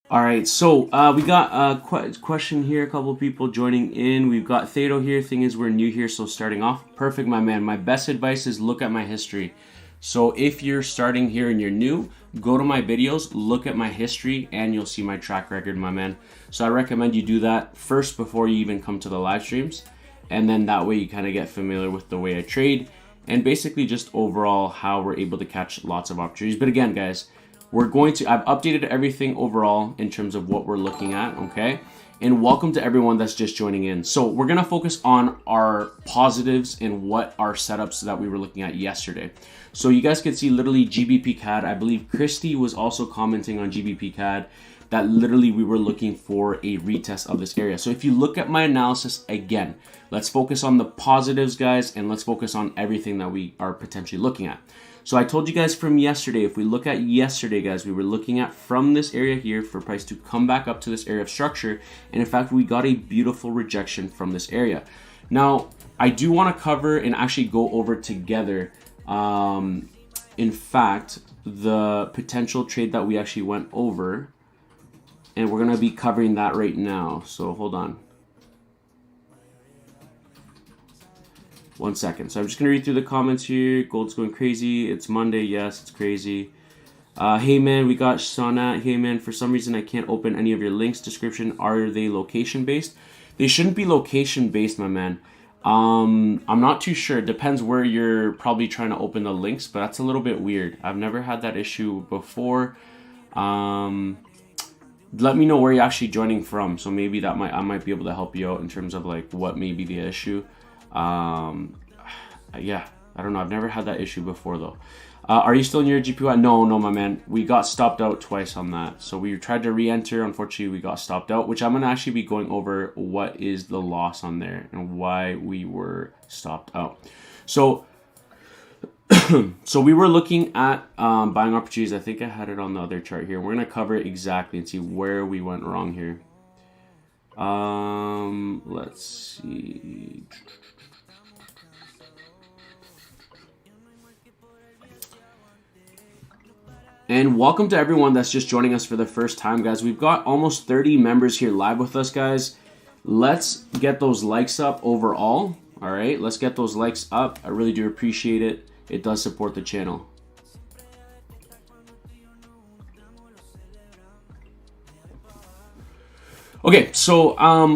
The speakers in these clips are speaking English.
All right, so we got a question here. A couple of people joining in. We've got Thedo here. Thing is, we're new here, so starting off, perfect, my man. My best advice is look at my history. So if you're starting here and you're new, go to my videos, look at my history, and you'll see my track record, my man. So I recommend you do that first before you even come to the live streams, and then that way you kind of get familiar with the way I trade and basically just overall how we're able to catch lots of opportunities. But again, guys, I've updated everything overall in terms of what we're looking at, okay? And welcome to everyone that's just joining in. So we're gonna focus on our positives and what our setups that we were looking at yesterday. So you guys can see literally GBP CAD. I believe Christy was also commenting on GBP CAD that literally we were looking for a retest of this area. So if you look at my analysis again, let's focus on the positives, guys, and let's focus on everything that we are potentially looking at. So I told you guys from yesterday, if we look at yesterday, guys, we were looking at from this area here for price to come back up to this area of structure. And in fact, we got a beautiful rejection from this area. Now, I do want to cover and actually go over together, in fact, the potential trade that we actually went over. And we're going to be covering that right now. So hold on. 1 second. So I'm just going to read through the comments here. Gold's going crazy. It's Monday. Yes, it's crazy. Hey, man, we got Sonat. Hey, man, for some reason I can't open any of your links. Description. Are they location-based? They shouldn't be location-based, my man. I'm not too sure. It depends where you're probably trying to open the links, but that's a little bit weird. I've never had that issue before. Let me know where you're actually joining from. So maybe that I might be able to help you out in terms of like what may be the issue. Yeah, I don't know. I've never had that issue before though. Are you still in your GPY? No, my man. We got stopped out twice on that. So we tried to re-enter. Unfortunately, we got stopped out, which I'm going to actually be going over what is the loss on there and why we were stopped out. So we were looking at buying opportunities. I think I had it on the other chart here. We're going to cover it exactly and see where we went wrong here. Let's see. And welcome to everyone that's just joining us for the first time, guys. We've got almost 30 members here live with us, guys. Let's get those likes up overall. All right, let's get those likes up. I really do appreciate it. It does support the channel. Okay, so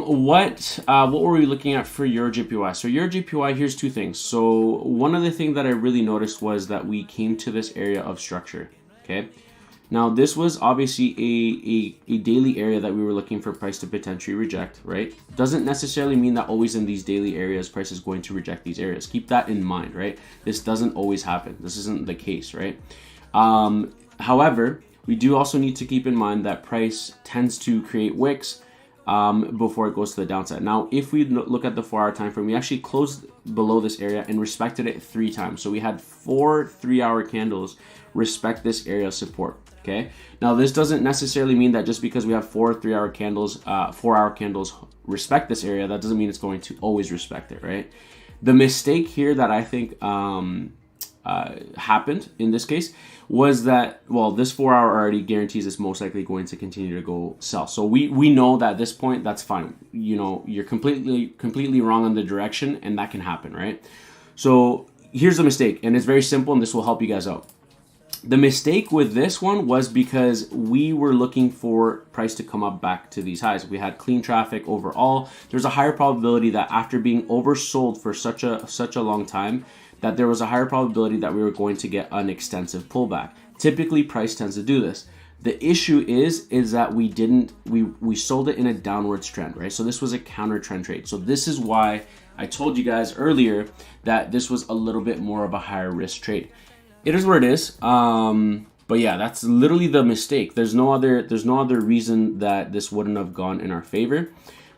what were we looking at for Euro JPY? So Euro JPY, here's two things. So one other thing that I really noticed was that we came to this area of structure. Okay, now this was obviously a daily area that we were looking for price to potentially reject, right? Doesn't necessarily mean that always in these daily areas price is going to reject these areas. Keep that in mind, right? This doesn't always happen. This isn't the case, right? However, we do also need to keep in mind that price tends to create wicks before it goes to the downside. Now, if we look at the 4-hour time frame, we actually closed below this area and respected it 3 times. So we had 4 3-hour candles respect this area of support. Okay. Now, this doesn't necessarily mean that just because we have 4 3-hour candles, 4-hour candles respect this area, that doesn't mean it's going to always respect it, right? The mistake here that I think happened in this case was that, well, this 4-hour already guarantees it's most likely going to continue to go sell. So we know that at this point, that's fine. You know, you're completely wrong on the direction, and that can happen, right? So here's the mistake, and it's very simple, and this will help you guys out. The mistake with this one was because we were looking for price to come up back to these highs. We had clean traffic overall. There's a higher probability that after being oversold for such a long time, that there was a higher probability that we were going to get an extensive pullback. Typically, price tends to do this. The issue is that we sold it in a downwards trend, right? So this was a counter trend trade. So this is why I told you guys earlier that this was a little bit more of a higher risk trade. It is what it is. But yeah, that's literally the mistake. There's no other reason that this wouldn't have gone in our favor.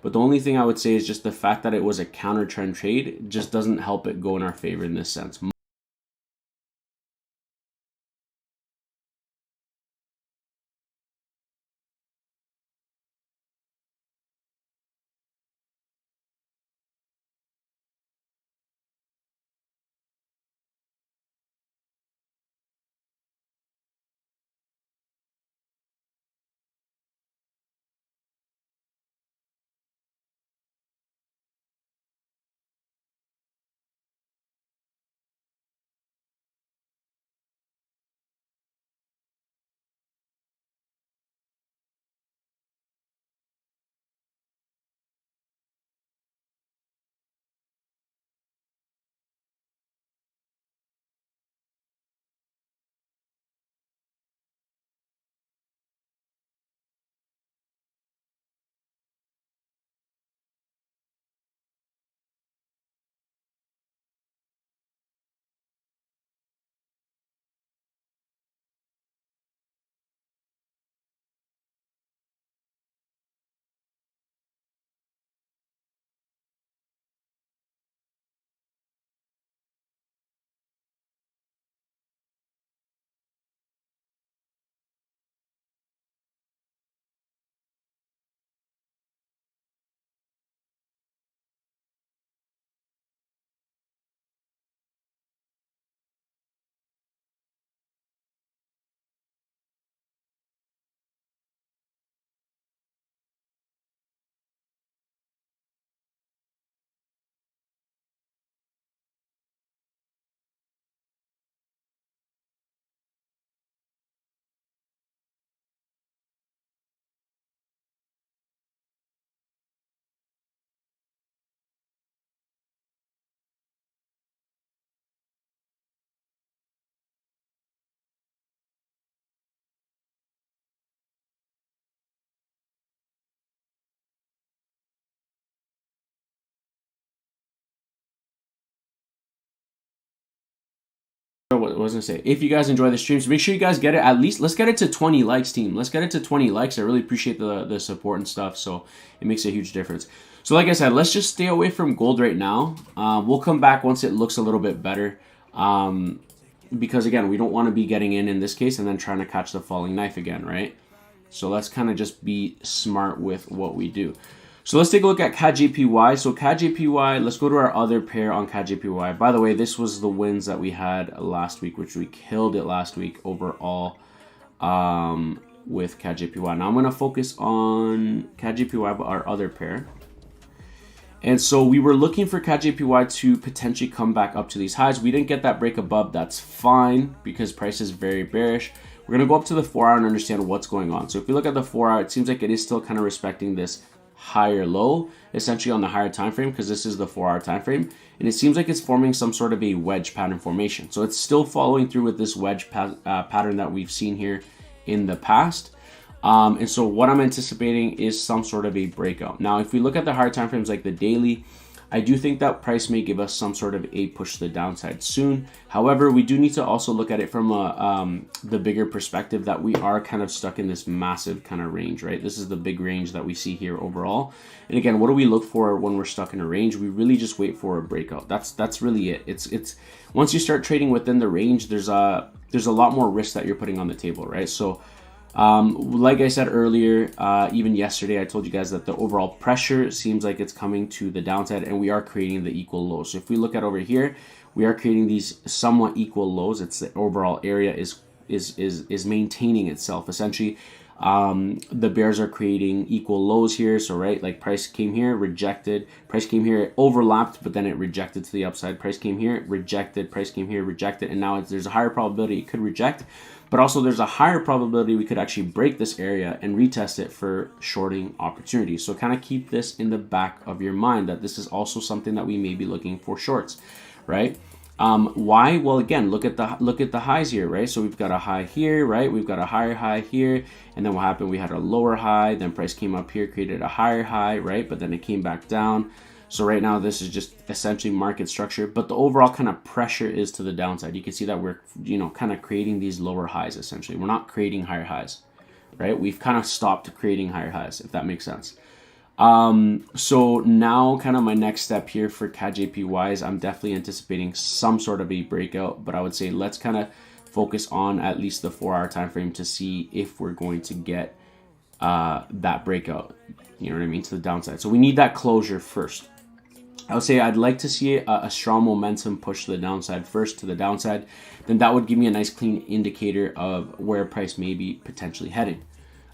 But the only thing I would say is just the fact that it was a counter trend trade just doesn't help it go in our favor in this sense. what was I gonna say? If you guys enjoy the streams, make sure you guys get it at least. Let's get it to 20 likes, team. Let's get it to 20 likes. I really appreciate the support and stuff. So it makes a huge difference. So like I said, let's just stay away from gold right now. We'll come back once it looks a little bit better. Because again, we don't want to be getting in this case and then trying to catch the falling knife again, right? So let's kind of just be smart with what we do. So let's take a look at CAD JPY. So CAD JPY, let's go to our other pair on CAD JPY. By the way, this was the wins that we had last week, which we killed it last week overall with CAD JPY. Now I'm going to focus on CAD JPY, but our other pair. And so we were looking for CAD JPY to potentially come back up to these highs. We didn't get that break above. That's fine because price is very bearish. We're going to go up to the 4 hour and understand what's going on. So if we look at the 4 hour, it seems like it is still kind of respecting this higher low, essentially on the higher time frame, because this is the 4 hour time frame, and it seems like it's forming some sort of a wedge pattern formation. So it's still following through with this wedge pattern that we've seen here in the past. And so what I'm anticipating is some sort of a breakout. Now, if we look at the higher time frames like the daily, I do think that price may give us some sort of a push to the downside soon. However, we do need to also look at it from the bigger perspective that we are kind of stuck in this massive kind of range, right? This is the big range that we see here overall. And again, what do we look for when we're stuck in a range? We really just wait for a breakout. That's really it. It's once you start trading within the range, there's a lot more risk that you're putting on the table, right? So like I said earlier, even yesterday, I told you guys that the overall pressure seems like it's coming to the downside, and we are creating the equal lows. So if we look at over here, we are creating these somewhat equal lows. It's the overall area is maintaining itself. Essentially, the bears are creating equal lows here. So right, like price came here, rejected. Price came here, it overlapped, but then it rejected to the upside. Price came here, rejected. Price came here, rejected, and now there's a higher probability it could reject. But also there's a higher probability we could actually break this area and retest it for shorting opportunities. So kind of keep this in the back of your mind that this is also something that we may be looking for shorts, right? Why? Well, again, look at the highs here, right? So we've got a high here, right? We've got a higher high here, and then what happened? We had a lower high, then price came up here, created a higher high, right? But then it came back down. So right now, this is just essentially market structure, but the overall kind of pressure is to the downside. You can see that we're, kind of creating these lower highs, essentially. We're not creating higher highs, right? We've kind of stopped creating higher highs, if that makes sense. So now kind of my next step here for CAD JPY is I'm definitely anticipating some sort of a breakout, but I would say let's kind of focus on at least the 4 hour time frame to see if we're going to get that breakout, you know what I mean, to the downside. So we need that closure first. I would say I'd like to see a strong momentum push to the downside first, to the downside. Then that would give me a nice clean indicator of where price may be potentially heading.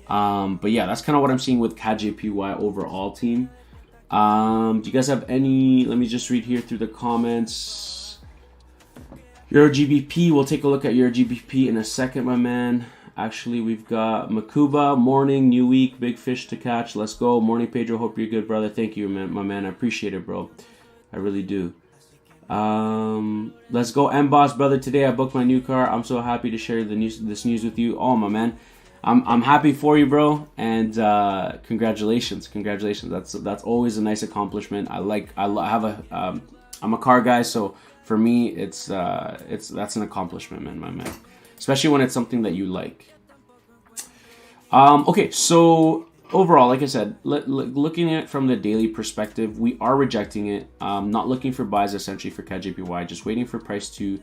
But yeah, that's kind of what I'm seeing with CAD JPY overall, team. Do you guys have any? Let me just read here through the comments. Euro GBP, we'll take a look at Euro GBP in a second, my man. Actually, we've got Makuba, morning, new week, big fish to catch. Let's go. Morning, Pedro. Hope you're good, brother. Thank you, man, my man. I appreciate it, bro. I really do. Let's go, M-Boss, brother. Today I booked my new car. I'm so happy to share this news with you. Oh, my man. I'm happy for you, bro. And congratulations. That's always a nice accomplishment. I'm a car guy, so for me, that's an accomplishment, man, my man. Especially when it's something that you like. Okay, so overall, like I said, looking at it from the daily perspective, we are rejecting it. Not looking for buys essentially for CAD JPY, just waiting for price to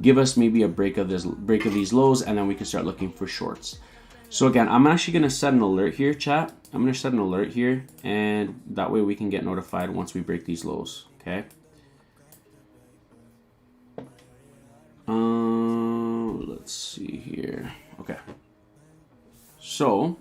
give us maybe a break of these lows, and then we can start looking for shorts. So again, I'm actually gonna set an alert here, chat. I'm gonna set an alert here, and that way we can get notified once we break these lows. Okay. Let's see here. Okay. So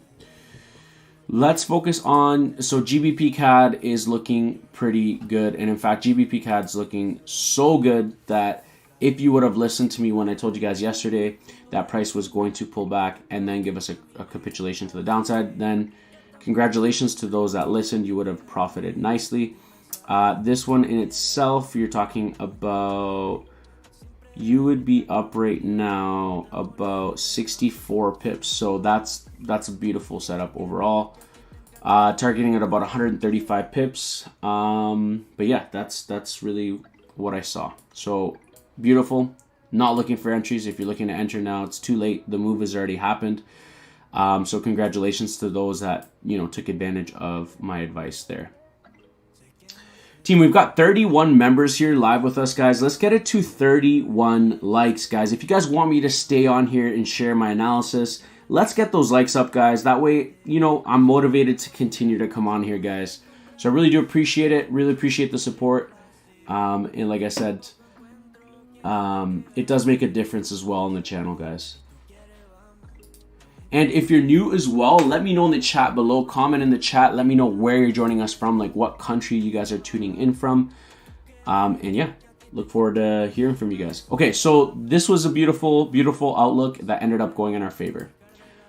let's focus on, so GBP CAD is looking pretty good. And in fact, GBP CAD is looking so good that if you would have listened to me when I told you guys yesterday that price was going to pull back and then give us a capitulation to the downside, then congratulations to those that listened. You would have profited nicely. This one in itself, you're talking about, you would be up right now about 64 pips. So that's a beautiful setup overall. Targeting at about 135 pips. But yeah, that's really what I saw. So beautiful. not looking for entries. If you're looking to enter now, it's too late. The move has already happened. So congratulations to those that, you know, took advantage of my advice there. Team, we've got 31 members here live with us, guys. Let's get it to 31 likes, guys. If you guys want me to stay on here and share my analysis, let's get those likes up, guys. That way, you know, I'm motivated to continue to come on here, guys. So I really do appreciate it. Really appreciate the support. And like I said, it does make a difference as well on the channel, guys. And if you're new as well, let me know in the chat below. Comment in the chat. Let me know where you're joining us from, like what country you guys are tuning in from. And yeah, look forward to hearing from you guys. Okay, so this was a beautiful, beautiful outlook that ended up going in our favor.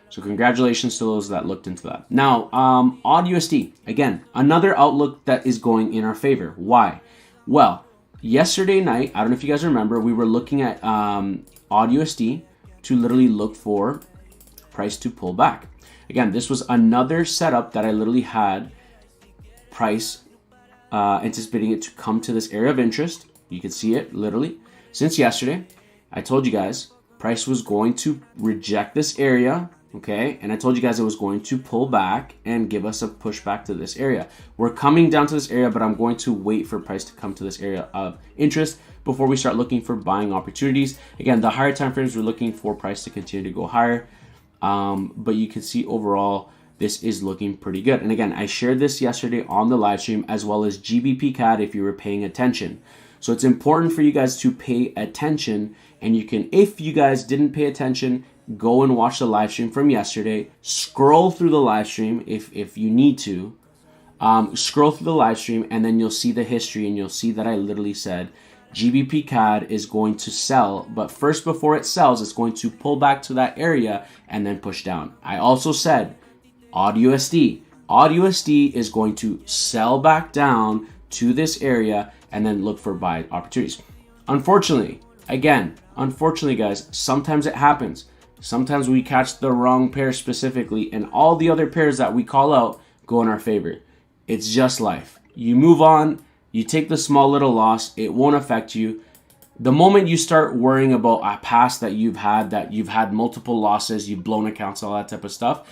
So congratulations to those that looked into that. Now, odd USD. Again, another outlook that is going in our favor. Why? Well, yesterday night, I don't know if you guys remember, we were looking at odd USD to literally look for price to pull back. Again, this was another setup that I literally had price anticipating it to come to this area of interest. You can see it literally since yesterday. I told you guys price was going to reject this area, okay? And I told you guys it was going to pull back and give us a pushback to this area. We're coming down to this area, but I'm going to wait for price to come to this area of interest before we start looking for buying opportunities. Again, the higher time frames, we're looking for price to continue to go higher. But you can see overall, this is looking pretty good. And again, I shared this yesterday on the live stream as well as GBP CAD if you were paying attention. So it's important for you guys to pay attention. And you can, if you guys didn't pay attention, go and watch the live stream from yesterday. Scroll through the live stream if you need to. Scroll through the live stream and then you'll see the history and you'll see that I literally said GBP CAD is going to sell, but first before it sells, it's going to pull back to that area and then push down. I also said odd USD. Odd USD is going to sell back down to this area and then look for buy opportunities. Unfortunately, guys, sometimes it happens. Sometimes we catch the wrong pair specifically and all the other pairs that we call out go in our favor. It's just life. You move on. You take the small little loss, it won't affect you. The moment you start worrying about a past that you've had multiple losses, you've blown accounts, all that type of stuff,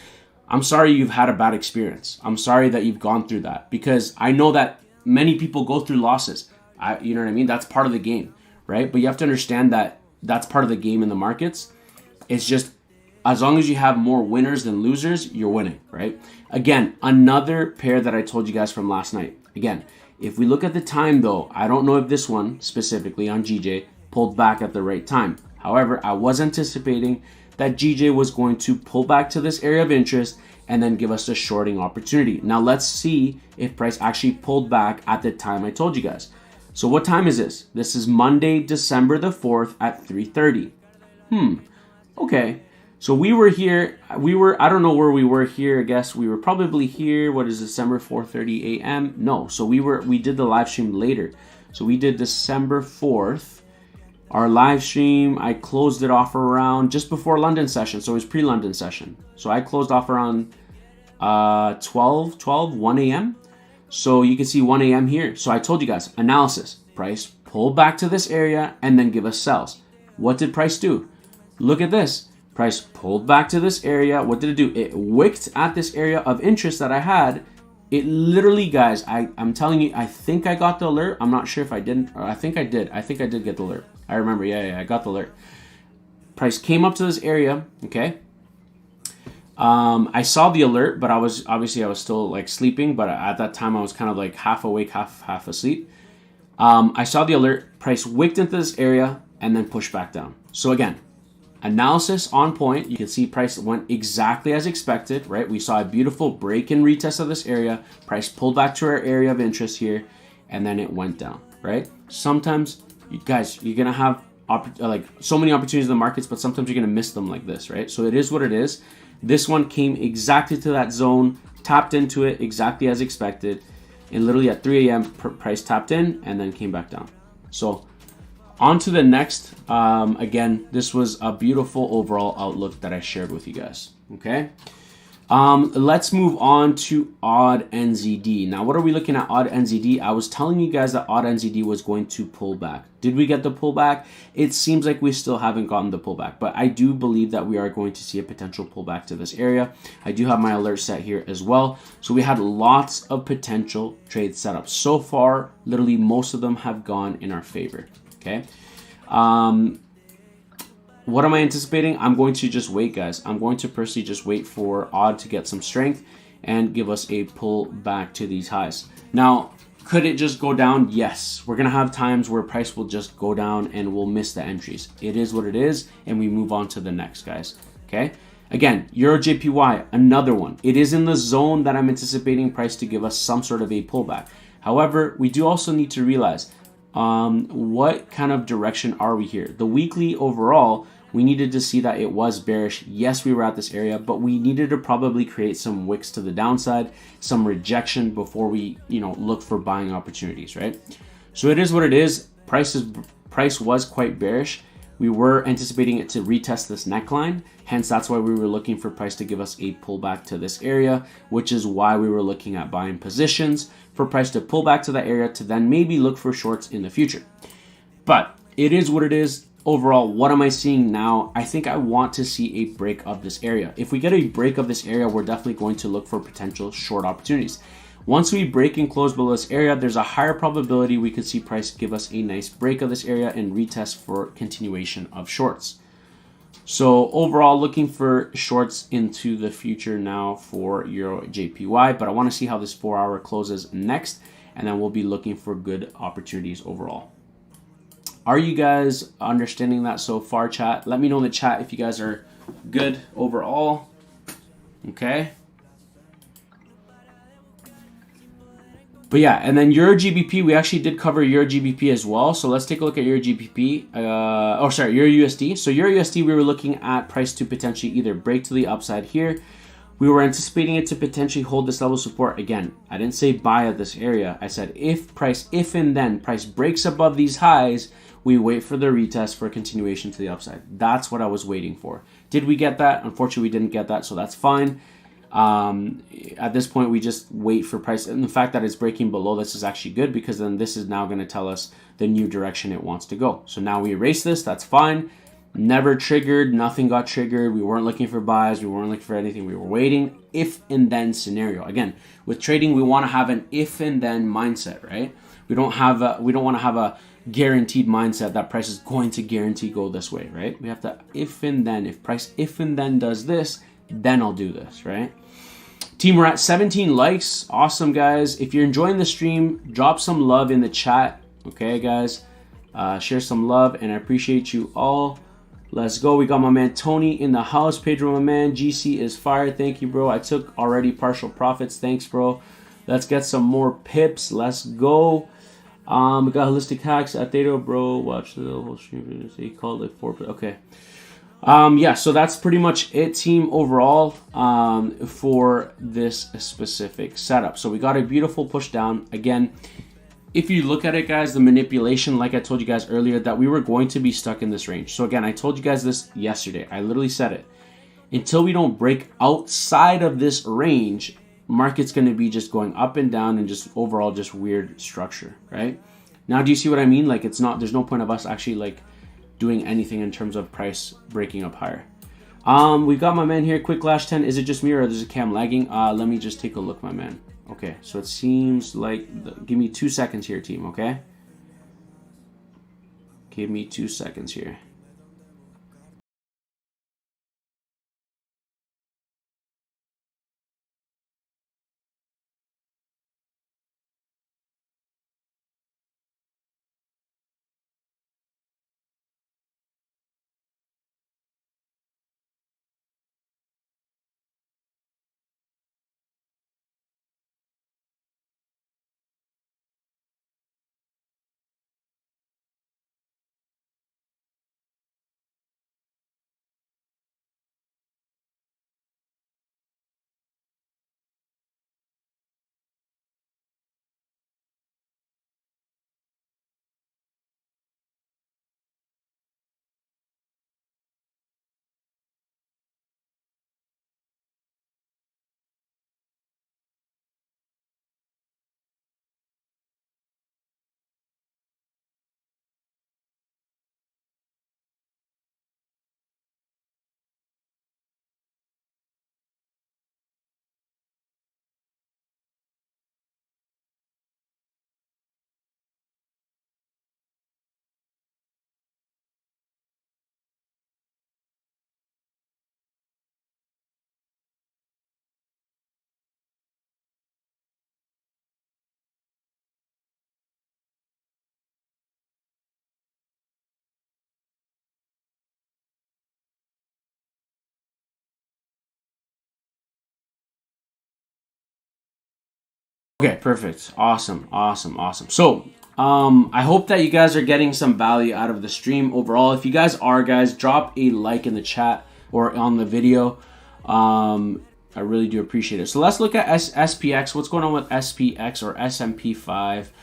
I'm sorry you've had a bad experience. I'm sorry that you've gone through that because I know that many people go through losses. You know what I mean? That's part of the game, right? But you have to understand that that's part of the game in the markets. It's just as long as you have more winners than losers, you're winning, right? Again, another pair that I told you guys from last night. Again, if we look at the time though, I don't know if this one specifically on GJ pulled back at the right time. However, I was anticipating that GJ was going to pull back to this area of interest and then give us a shorting opportunity. Now let's see if price actually pulled back at the time I told you guys. So what time is this? This is Monday, December the 4th at 3:30. Okay. So we were here, I don't know where we were here. I guess we were probably here. What is December 4:30 a.m.? No. So we did the live stream later. So we did December 4th. Our live stream, I closed it off around just before London session. So it was pre-London session. So I closed off around 1 a.m. So you can see 1 a.m. here. So I told you guys, analysis, price, pull back to this area and then give us sells. What did price do? Look at this. Price pulled back to this area. What did it do? It wicked at this area of interest that I had. It literally, guys, I'm telling you, I think I got the alert. I'm not sure if I didn't, or I think I did. I think I did get the alert. I remember, yeah, I got the alert. Price came up to this area, okay? I saw the alert, but I was still like sleeping, but at that time I was kind of like half awake, half asleep. I saw the alert, price wicked into this area and then pushed back down. So again, analysis on point. You can see price went exactly as expected, right? We saw a beautiful break and retest of this area. Price pulled back to our area of interest here, and then it went down, right? Sometimes, you guys, you're gonna have like so many opportunities in the markets, but sometimes you're gonna miss them like this, right? So it is what it is. This one came exactly to that zone, tapped into it exactly as expected, and literally at 3 a.m. price tapped in and then came back down. So on to the next. Again, this was a beautiful overall outlook that I shared with you guys. Okay. Let's move on to odd NZD. Now, what are we looking at odd NZD? I was telling you guys that odd NZD was going to pull back. Did we get the pullback? It seems like we still haven't gotten the pullback, but I do believe that we are going to see a potential pullback to this area. I do have my alert set here as well. So we had lots of potential trade setups. So far, literally most of them have gone in our favor, okay? What am I anticipating? I'm going to just wait, guys. I'm going to personally just wait for odd to get some strength and give us a pull back to these highs. Now, could it just go down? Yes. We're going to have times where price will just go down and we'll miss the entries. It is what it is, and we move on to the next, guys. Okay? Again, Euro JPY, another one. It is in the zone that I'm anticipating price to give us some sort of a pullback. However, we do also need to realize what kind of direction are we here? The weekly overall, we needed to see that it was bearish. Yes, we were at this area, but we needed to probably create some wicks to the downside, some rejection before we, look for buying opportunities, right? So it is what it is. Price was quite bearish. We were anticipating it to retest this neckline. Hence, that's why we were looking for price to give us a pullback to this area, which is why we were looking at buying positions for price to pull back to that area to then maybe look for shorts in the future. But it is what it is. Overall, what am I seeing now? I think I want to see a break of this area. If we get a break of this area, we're definitely going to look for potential short opportunities. Once we break and close below this area, there's a higher probability we could see price give us a nice break of this area and retest for continuation of shorts. So overall, looking for shorts into the future now for Euro JPY, but I want to see how this 4-hour closes next, and then we'll be looking for good opportunities overall. Are you guys understanding that so far, chat? Let me know in the chat if you guys are good overall. Okay. But yeah, and then Euro GBP, we actually did cover Euro GBP as well. So let's take a look at Euro GBP. Euro USD. So Euro USD, we were looking at price to potentially either break to the upside here. We were anticipating it to potentially hold this level of support. Again, I didn't say buy at this area. I said if and then price breaks above these highs, we wait for the retest for a continuation to the upside. That's what I was waiting for. Did we get that? Unfortunately, we didn't get that, so that's fine. At this point, we just wait for price. And the fact that it's breaking below this is actually good, because then this is now going to tell us the new direction it wants to go. So now we erase this. That's fine. Never triggered. Nothing got triggered. We weren't looking for buys. We weren't looking for anything. We were waiting. If and then scenario. Again, with trading, we want to have an if and then mindset, right? We don't want to have a guaranteed mindset that price is going to guarantee go this way, right? We have to if and then. If price if and then does this, then I'll do this, right? Team, we're at 17 likes. Awesome, guys. If you're enjoying the stream, drop some love in the chat. Okay, guys. Share some love, and I appreciate you all. Let's go. We got my man Tony in the house. Pedro, my man. GC is fire. Thank you, bro. I took already partial profits. Thanks, bro. Let's get some more pips. Let's go. We got Holistic Hacks at Thedo, bro. Watch the whole stream. He called it 4. Okay. Yeah, so that's pretty much it, team, overall, for this specific setup. So we got a beautiful push down. Again, if you look at it, guys, the manipulation, like I told you guys earlier, that we were going to be stuck in this range. So again, I told you guys this yesterday. I literally said it. Until we don't break outside of this range, market's going to be just going up and down and just overall just weird structure, right? Now, do you see what I mean? Like, there's no point of us actually like doing anything in terms of price breaking up higher. We've got my man here, Quick Lash 10. Is it just me or there's a cam lagging? Let me just take a look, my man. Okay, so it seems like, give me 2 seconds here, team, okay? Give me 2 seconds here. Okay, perfect. Awesome. So, I hope that you guys are getting some value out of the stream overall. If you guys are, guys, drop a like in the chat or on the video. I really do appreciate it. So let's look at SPX. What's going on with SPX or S&P 5?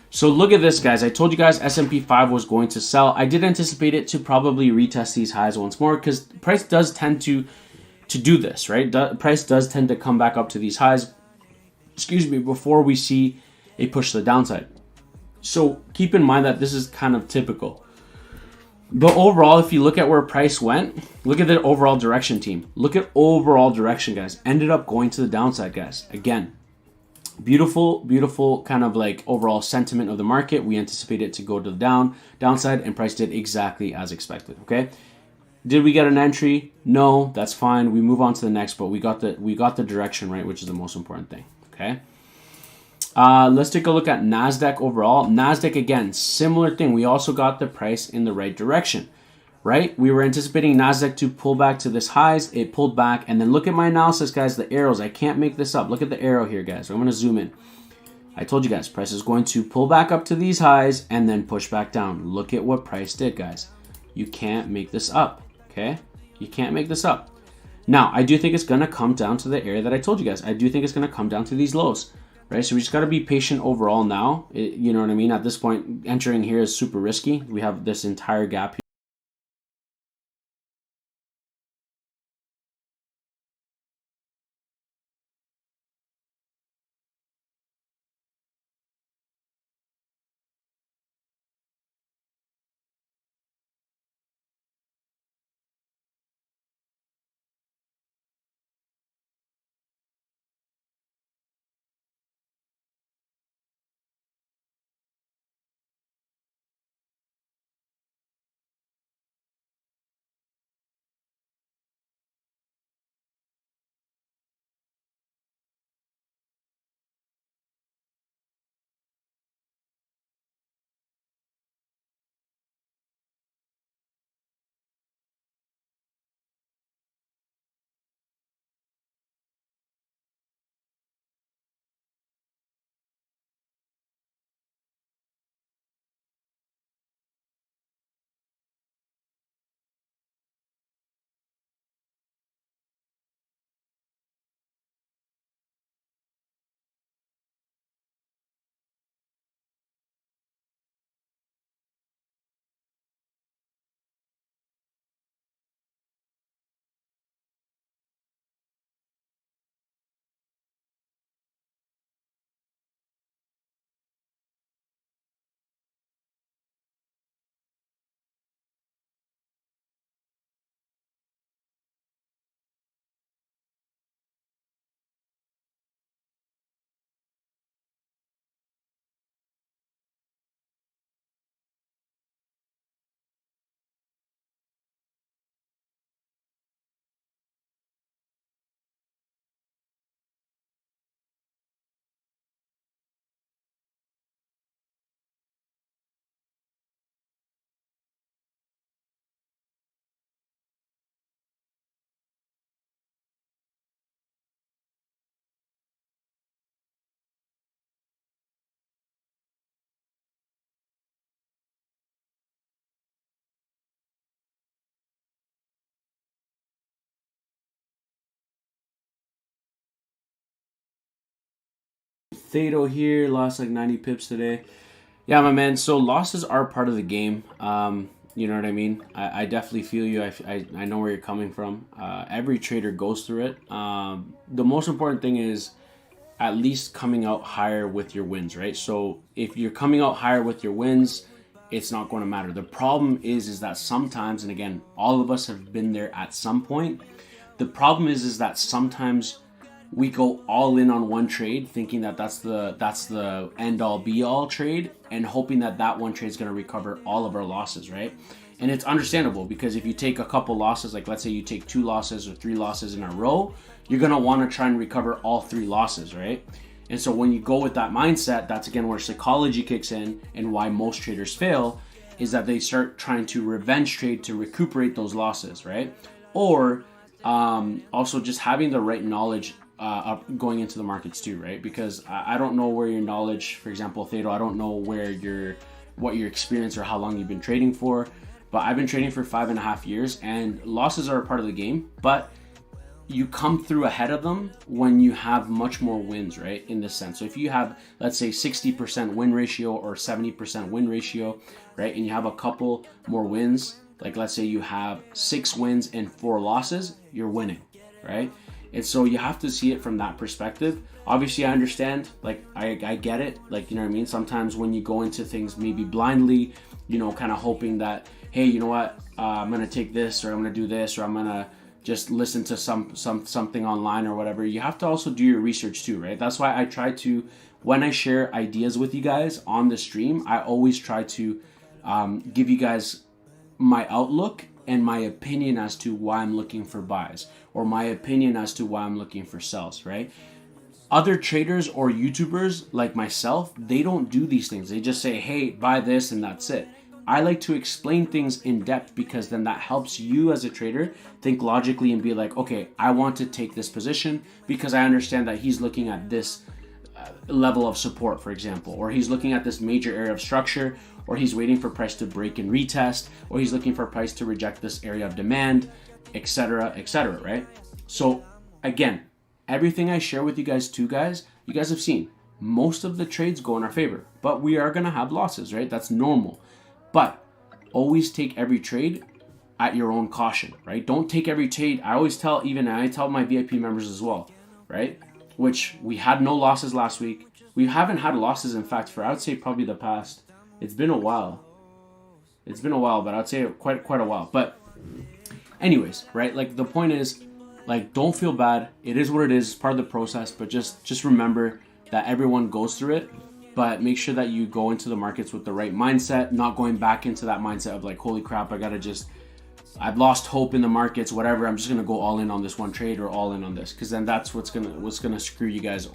So look at this, guys. I told you guys S&P 5 was going to sell. I did anticipate it to probably retest these highs once more because price does tend to do this, right? Price does tend to come back up to these highs, excuse me, before we see a push to the downside. So keep in mind that this is kind of typical. But overall, if you look at where price went, look at the overall direction, team. Look at overall direction, guys. Ended up going to the downside, guys. Again, beautiful kind of like overall sentiment of the market. We anticipated it to go to the downside, and price did exactly as expected, okay? Did we get an entry? No, that's fine. We move on to the next, but we got the direction right, which is the most important thing, okay? Let's take a look at NASDAQ overall. NASDAQ, again, similar thing. We also got the price in the right direction, right? We were anticipating NASDAQ to pull back to this highs. It pulled back. And then look at my analysis, guys, the arrows. I can't make this up. Look at the arrow here, guys. I'm going to zoom in. I told you guys, price is going to pull back up to these highs and then push back down. Look at what price did, guys. You can't make this up, okay? You can't make this up. Now, I do think it's going to come down to the area that I told you guys. I do think it's going to come down to these lows. Right, so we just got to be patient overall now. You know what I mean? At this point, entering here is super risky. We have this entire gap Theta here, lost like 90 pips today. Yeah, my man. So losses are part of the game. You know what I mean? I definitely feel you. I know where you're coming from. Every trader goes through it. The most important thing is at least coming out higher with your wins, right? So if you're coming out higher with your wins, it's not going to matter. The problem is that sometimes, and again, all of us have been there at some point. The problem is that sometimes we go all in on one trade, thinking that that's the end all be all trade, and hoping that that one trade is going to recover all of our losses, right? And it's understandable because if you take a couple losses, like let's say you take 2 losses or 3 losses in a row, you're going to want to try and recover all 3 losses, right? And so when you go with that mindset, that's again where psychology kicks in, and why most traders fail is that they start trying to revenge trade to recuperate those losses, right? Or also just having the right knowledge going into the markets too, right? Because I don't know where your knowledge, for example, Thedo, I don't know what your experience or how long you've been trading for, but I've been trading for 5.5 years, and losses are a part of the game, but you come through ahead of them when you have much more wins, right? In this sense. So if you have, let's say 60% win ratio or 70% win ratio, right? And you have a couple more wins, like let's say you have 6 wins and 4 losses, you're winning, right? And so you have to see it from that perspective. Obviously, I understand, like, I get it. Like, you know what I mean? Sometimes when you go into things maybe blindly, you know, kind of hoping that, hey, you know what, I'm going to take this, or I'm going to do this, or I'm going to just listen to something online or whatever. You have to also do your research too, right? That's why I try to, when I share ideas with you guys on the stream, I always try to give you guys my outlook and my opinion as to why I'm looking for buys, or my opinion as to why I'm looking for sells, right? Other traders or YouTubers like myself, they don't do these things. They just say, hey, buy this, and that's it. I like to explain things in depth, because then that helps you as a trader think logically and be like, okay, I want to take this position because I understand that he's looking at this level of support, for example, or he's looking at this major area of structure, or he's waiting for price to break and retest, or he's looking for price to reject this area of demand, etc., right? So again, everything I share with you guys too, guys, you guys have seen most of the trades go in our favor, but we are going to have losses, right? That's normal. But always take every trade at your own caution, right? Don't take every trade. I always tell, I tell my VIP members as well, right? Which we had no losses last week. We haven't had losses, in fact, for I would say probably the past, it's been a while. It's been a while, but I'd say quite a while. But anyways, right? Like, the point is, like, don't feel bad. It is what it is. It's part of the process, but just remember that everyone goes through it. But make sure that you go into the markets with the right mindset, not going back into that mindset of like, holy crap, I've lost hope in the markets, whatever. I'm just gonna go all in on this one trade, or all in on this, because then that's what's gonna screw you guys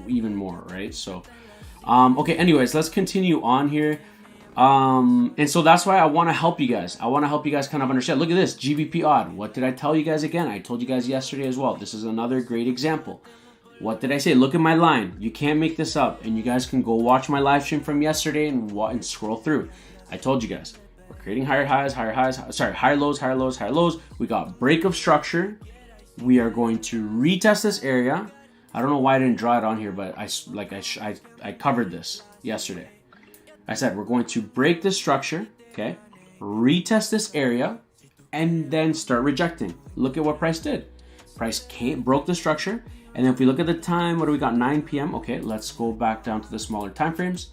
even more, right? So, okay. Anyways, let's continue on here. And so that's why I want to help you guys. I want to help you guys kind of understand. Look at this GBP odd. What did I tell you guys again? I told you guys yesterday as well. This is another great example. What did I say? Look at my line. You can't make this up. And you guys can go watch my live stream from yesterday and scroll through. I told you guys, we're creating higher lows. We got break of structure. We are going to retest this area. I don't know why I didn't draw it on here, but I covered this yesterday. I said we're going to break this structure, okay? Retest this area, and then start rejecting. Look at what price did. Price broke the structure. And then if we look at the time, what do we got? 9 p.m. Okay, let's go back down to the smaller time frames.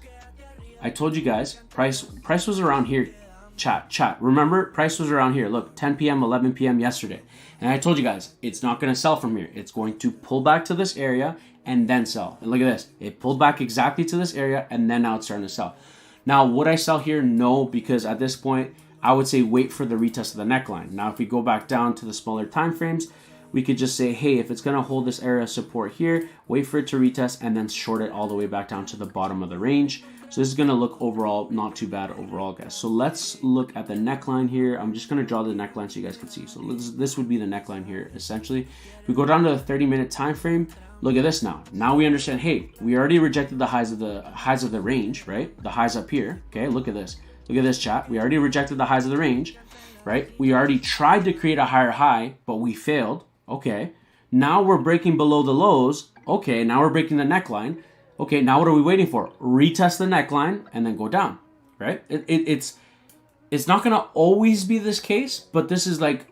I told you guys, price was around here. Chat. Remember, price was around here. Look, 10 p.m., 11 p.m. yesterday. And I told you guys, it's not going to sell from here. It's going to pull back to this area and then sell. And look at this. It pulled back exactly to this area, and then now it's starting to sell. Now, would I sell here? No, because at this point, I would say wait for the retest of the neckline. Now, if we go back down to the smaller time frames, we could just say, hey, if it's going to hold this area of support here, wait for it to retest and then short it all the way back down to the bottom of the range. So this is going to look overall not too bad overall, guys. So let's look at the neckline here. I'm just going to draw the neckline so you guys can see. So this would be the neckline here, essentially. If we go down to the 30-minute time frame, look at this now. Now we understand, hey, we already rejected the highs of the range, right? The highs up here. Okay, look at this. Look at this, chat. We already rejected the highs of the range, right? We already tried to create a higher high, but we failed. Okay, now we're breaking below the lows. Okay, now we're breaking the neckline. Okay, now what are we waiting for? Retest the neckline and then go down, right? It's not going to always be this case, but this is like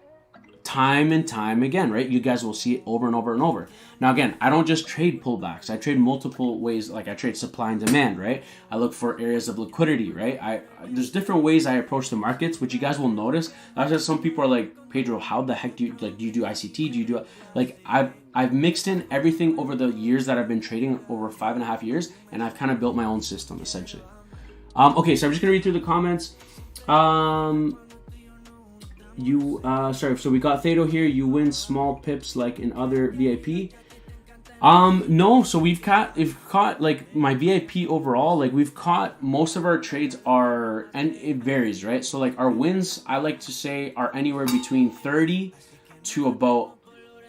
time and time again, right? You guys will see it over and over and over. Now, again, I don't just trade pullbacks. I trade multiple ways. Like I trade supply and demand, right? I look for areas of liquidity, right? There's different ways I approach the markets, which you guys will notice. That's just some people are like, Pedro, how the heck do you do ICT? Do you do like I've mixed in everything over the years that I've been trading, over 5.5 years, and I've kind of built my own system essentially. Okay, so I'm just gonna read through the comments. So we got Thedo here. You win small pips like in other VIP. No, so we've caught like my VIP overall, like we've caught most of our trades are, and it varies, right? So like our wins, I like to say, are anywhere between 30 to about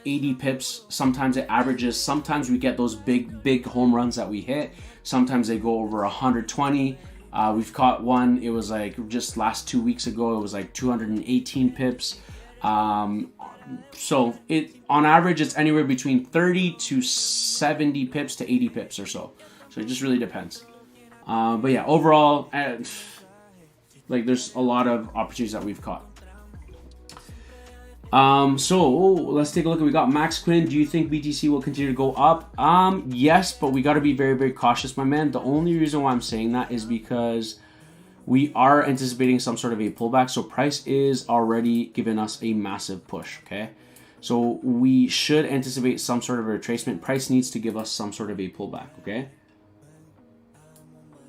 80 pips. Sometimes it averages. Sometimes we get those big home runs that we hit. Sometimes they go over 120. We've caught one. It was like just last 2 weeks ago. It was like 218 pips. So it on average it's anywhere between 30 to 70 pips to 80 pips or so. So it just really depends. But yeah, overall, like there's a lot of opportunities that we've caught. So let's take a look. We got Max Quinn. Do you think BTC will continue to go up? Yes, but we got to be very cautious, my man. The only reason why I'm saying that is because we are anticipating some sort of a pullback. So price is already giving us a massive push. Okay, so we should anticipate some sort of a retracement. Price needs to give us some sort of a pullback. Okay,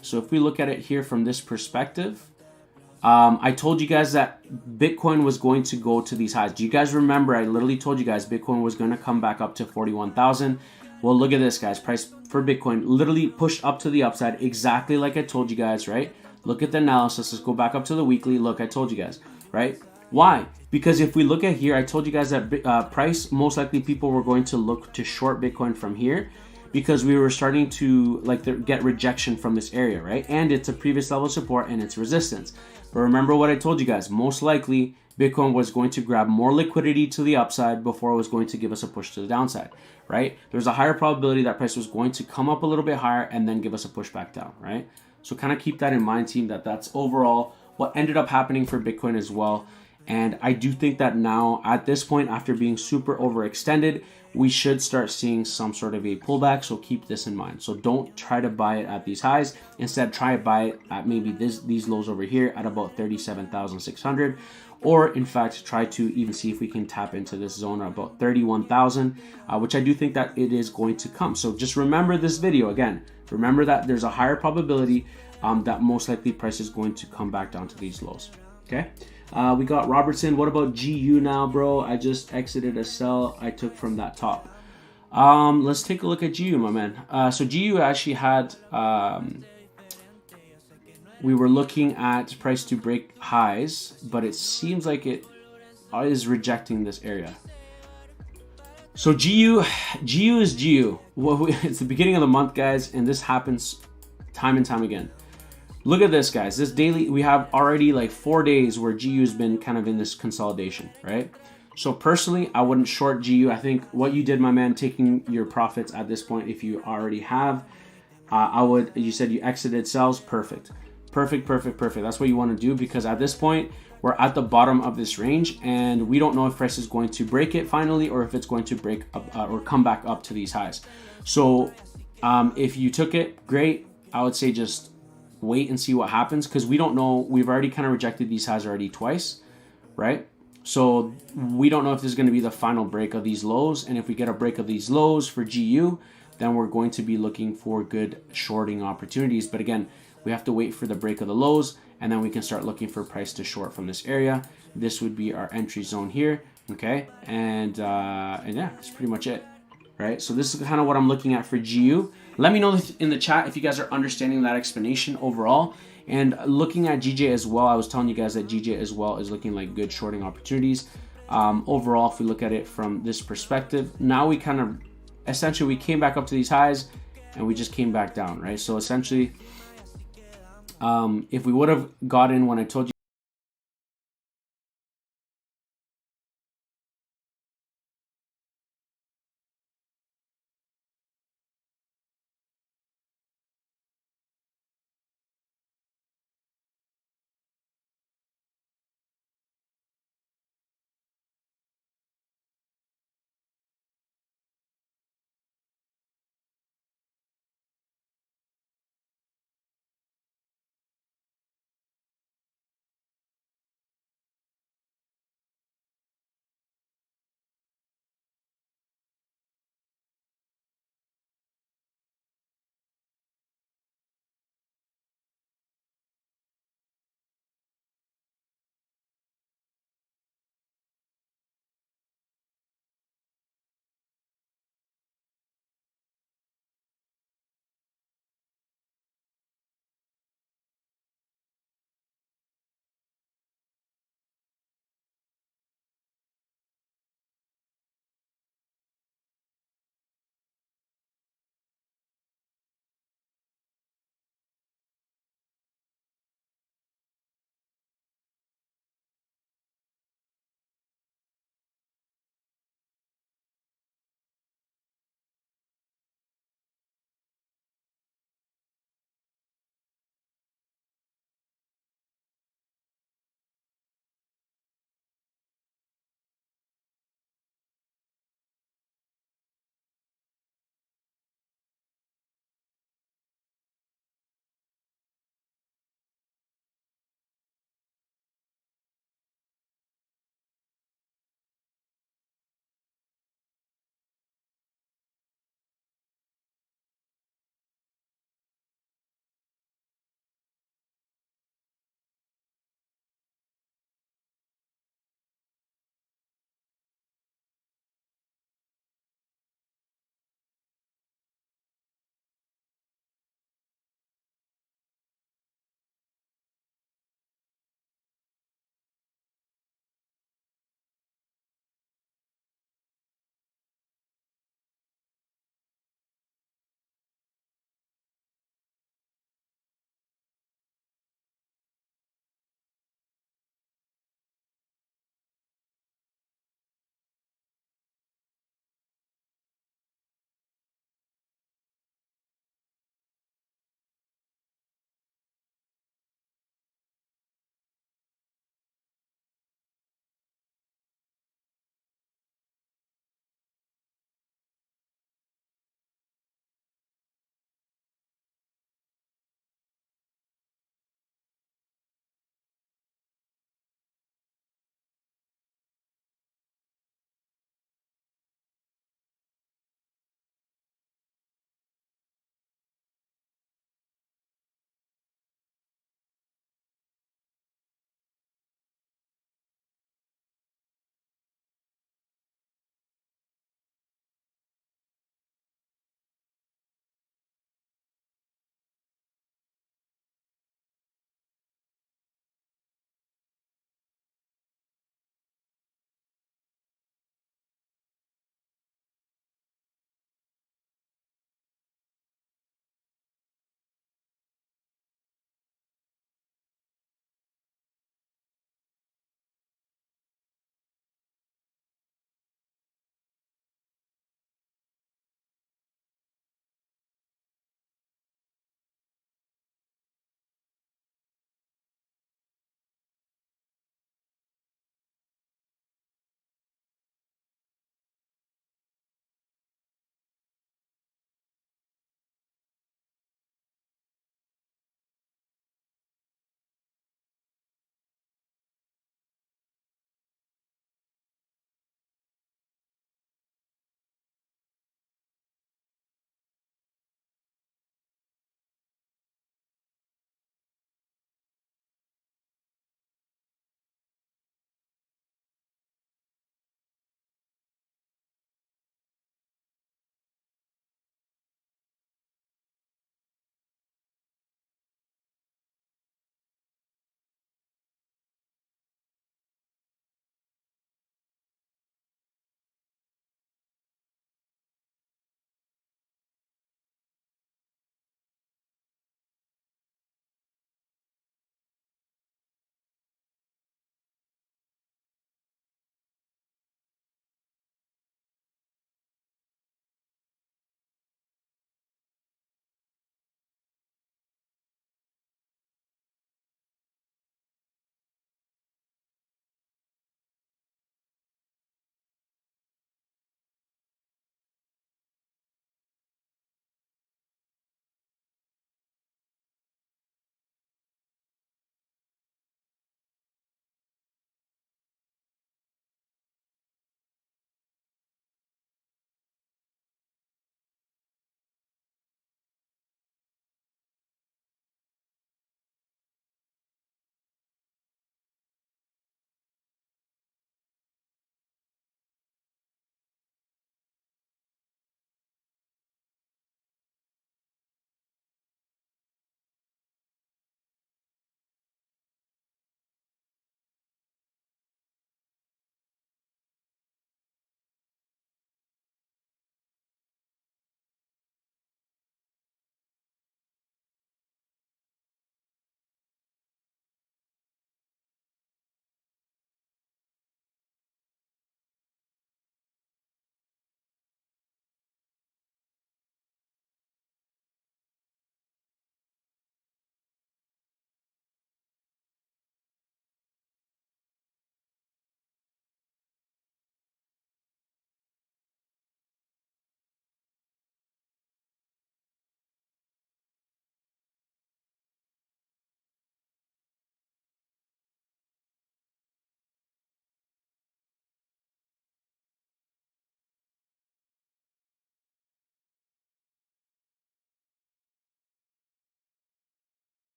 so if we look at it here from this perspective, I told you guys that Bitcoin was going to go to these highs. Do you guys remember? I literally told you guys Bitcoin was going to come back up to 41,000. Well, look at this, guys. Price for Bitcoin literally pushed up to the upside, exactly like I told you guys, right? Look at the analysis. Let's go back up to the weekly. Look, I told you guys, right? Why? Because if we look at here, I told you guys that price, most likely people were going to look to short Bitcoin from here, because we were starting to get rejection from this area, right? And it's a previous level of support and it's resistance. But remember what I told you guys, most likely Bitcoin was going to grab more liquidity to the upside before it was going to give us a push to the downside, right? There's a higher probability that price was going to come up a little bit higher and then give us a push back down, right? So kind of keep that in mind, team, that's overall what ended up happening for Bitcoin as well. And I do think that now at this point, after being super overextended, we should start seeing some sort of a pullback. So keep this in mind. So don't try to buy it at these highs. Instead, try to buy it at maybe these lows over here at about 37,600. Or in fact, try to even see if we can tap into this zone at about 31,000, which I do think that it is going to come. So just remember this video again. Remember that there's a higher probability that most likely price is going to come back down to these lows. Okay. We got Robertson. What about GU now, bro? I just exited a sell I took from that top. Let's take a look at GU, my man. So GU actually had, we were looking at price to break highs, but it seems like it is rejecting this area. So GU is GU. Well, it's the beginning of the month, guys, and this happens time and time again. Look at this, guys. This daily, we have already like 4 days where GU has been kind of in this consolidation, right? So personally, I wouldn't short GU. I think what you did, my man, taking your profits at this point, if you already have, I would, you said you exited sells, perfect. Perfect. That's what you want to do, because at this point, we're at the bottom of this range and we don't know if price is going to break it finally or if it's going to break up or come back up to these highs. So if you took it, great. I would say just wait and see what happens, because we don't know. We've already kind of rejected these highs already twice, right? So we don't know if this is going to be the final break of these lows. And if we get a break of these lows for GU, then we're going to be looking for good shorting opportunities. But again, we have to wait for the break of the lows, and then we can start looking for price to short from this area. This would be our entry zone here, okay? And yeah, that's pretty much it, right? So this is kind of what I'm looking at for GU. Let me know in the chat if you guys are understanding that explanation overall. And looking at GJ as well, I was telling you guys that GJ as well is looking like good shorting opportunities. Overall, if we look at it from this perspective, now we kind of, essentially we came back up to these highs and we just came back down, right? So essentially, if we would have got in when I told you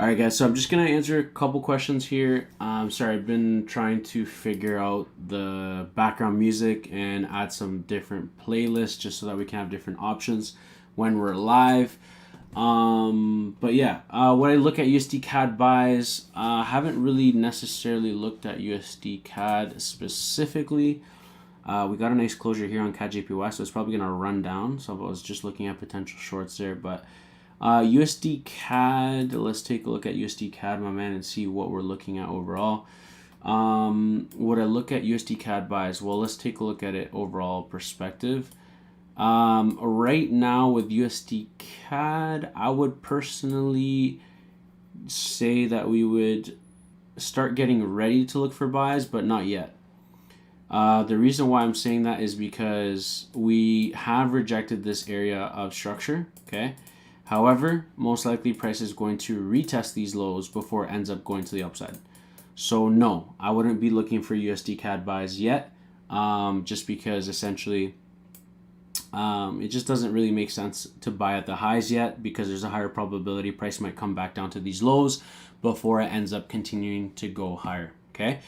All right, guys. So I'm just gonna answer a couple questions here. Sorry, I've been trying to figure out the background music and add some different playlists just so that we can have different options when we're live. But yeah, when I look at USD CAD buys, I haven't really necessarily looked at USD CAD specifically. We got a nice closure here on CAD JPY, so it's probably gonna run down. So I was just looking at potential shorts there, but. USD CAD, let's take a look at USD CAD, my man, and see what we're looking at overall. Would I look at USD CAD buys? Well, let's take a look at it overall perspective. Right now with USD CAD, I would personally say that we would start getting ready to look for buys, but not yet. The reason why I'm saying that is because we have rejected this area of structure, okay? However, most likely price is going to retest these lows before it ends up going to the upside. So no, I wouldn't be looking for USD CAD buys yet, just because essentially it just doesn't really make sense to buy at the highs yet because there's a higher probability price might come back down to these lows before it ends up continuing to go higher, okay?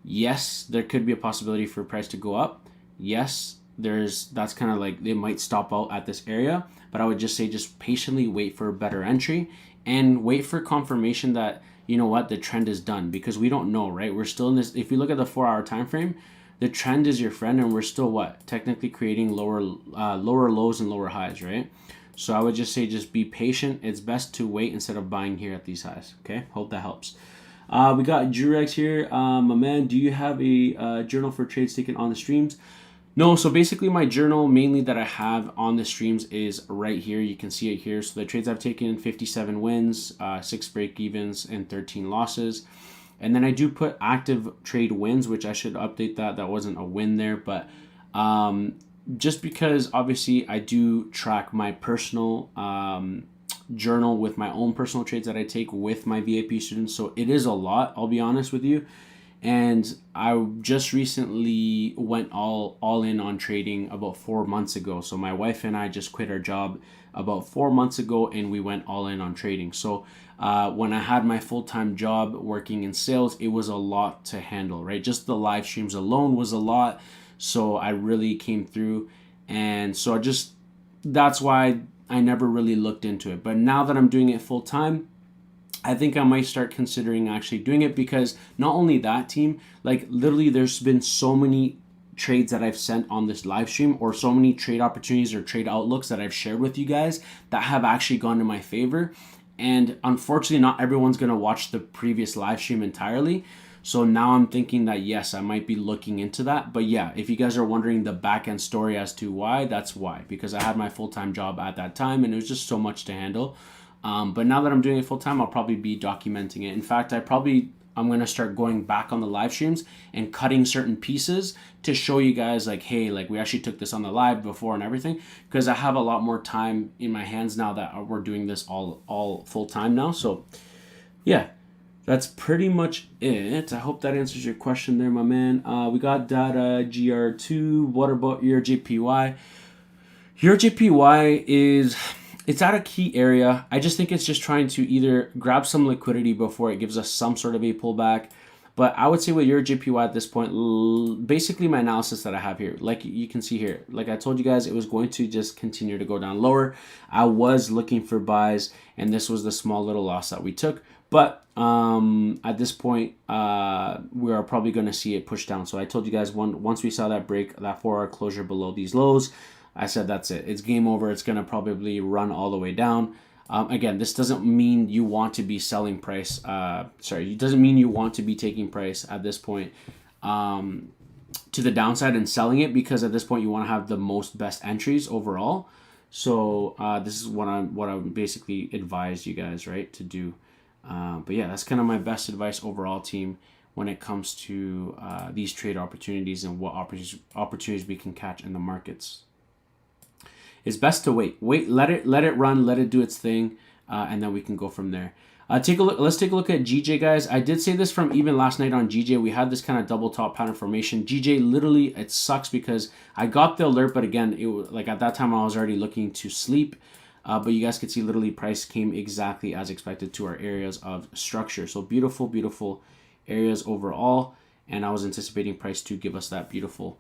Yes, there could be a possibility for price to go up. Yes, that's kind of like they might stop out at this area, but I would just say just patiently wait for a better entry and wait for confirmation that, you know what, the trend is done, because we don't know, right? We're still in this. If you look at the 4-hour time frame, the trend is your friend, and we're still what, technically creating lower lows and lower highs, right? So I would just say just be patient. It's best to wait instead of buying here at these highs. Okay, hope that helps. We got Jurex here. My man, do you have a journal for trades taken on the streams? No, so basically my journal mainly that I have on the streams is right here. You can see it here. So the trades I've taken, 57 wins, 6 break-evens, and 13 losses. And then I do put active trade wins, which I should update that. That wasn't a win there, but just because obviously I do track my personal journal with my own personal trades that I take with my VIP students. So it is a lot, I'll be honest with you. And I just recently went all in on trading about 4 months ago. So my wife and I just quit our job about 4 months ago, and we went all in on trading. So when I had my full-time job working in sales, it was a lot to handle, right? Just the live streams alone was a lot. So I really came through. And so that's why I never really looked into it. But now that I'm doing it full-time, I think I might start considering actually doing it, because not only that, team, like literally there's been so many trades that I've sent on this live stream, or so many trade opportunities or trade outlooks that I've shared with you guys that have actually gone in my favor. And unfortunately, not everyone's going to watch the previous live stream entirely. So now I'm thinking that, yes, I might be looking into that. But yeah, if you guys are wondering the back end story as to why, that's why. Because I had my full-time job at that time, and it was just so much to handle. But now that I'm doing it full time, I'll probably be documenting it. In fact, I'm going to start going back on the live streams and cutting certain pieces to show you guys like, hey, like we actually took this on the live before and everything, because I have a lot more time in my hands now that we're doing this all full time now. So yeah, that's pretty much it. I hope that answers your question there, my man. We got data GR2. What about your JPY? Your JPY it's at a key area. I just think it's just trying to either grab some liquidity before it gives us some sort of a pullback. But I would say with your JPY at this point, basically my analysis that I have here, like you can see here, like I told you guys, it was going to just continue to go down lower. I was looking for buys, and this was the small little loss that we took. But at this point, we are probably going to see it push down. So I told you guys once we saw that break, that 4-hour closure below these lows, I said that's it. It's game over. It's going to probably run all the way down. Again, this doesn't mean you want to be selling price. It doesn't mean you want to be taking price at this point to the downside and selling it, because at this point you want to have the most best entries overall. So this is what I basically advise you guys, right, to do. But yeah, that's kind of my best advice overall, team, when it comes to these trade opportunities and what opportunities we can catch in the markets. It's best to wait, let it run, let it do its thing, and then we can go from there. Let's take a look at GJ, guys. I did say this from even last night on GJ. We had this kind of double top pattern formation. GJ, literally, it sucks because I got the alert, but again, it was like at that time I was already looking to sleep. But you guys can see literally price came exactly as expected to our areas of structure. So beautiful, beautiful areas overall. And I was anticipating price to give us that beautiful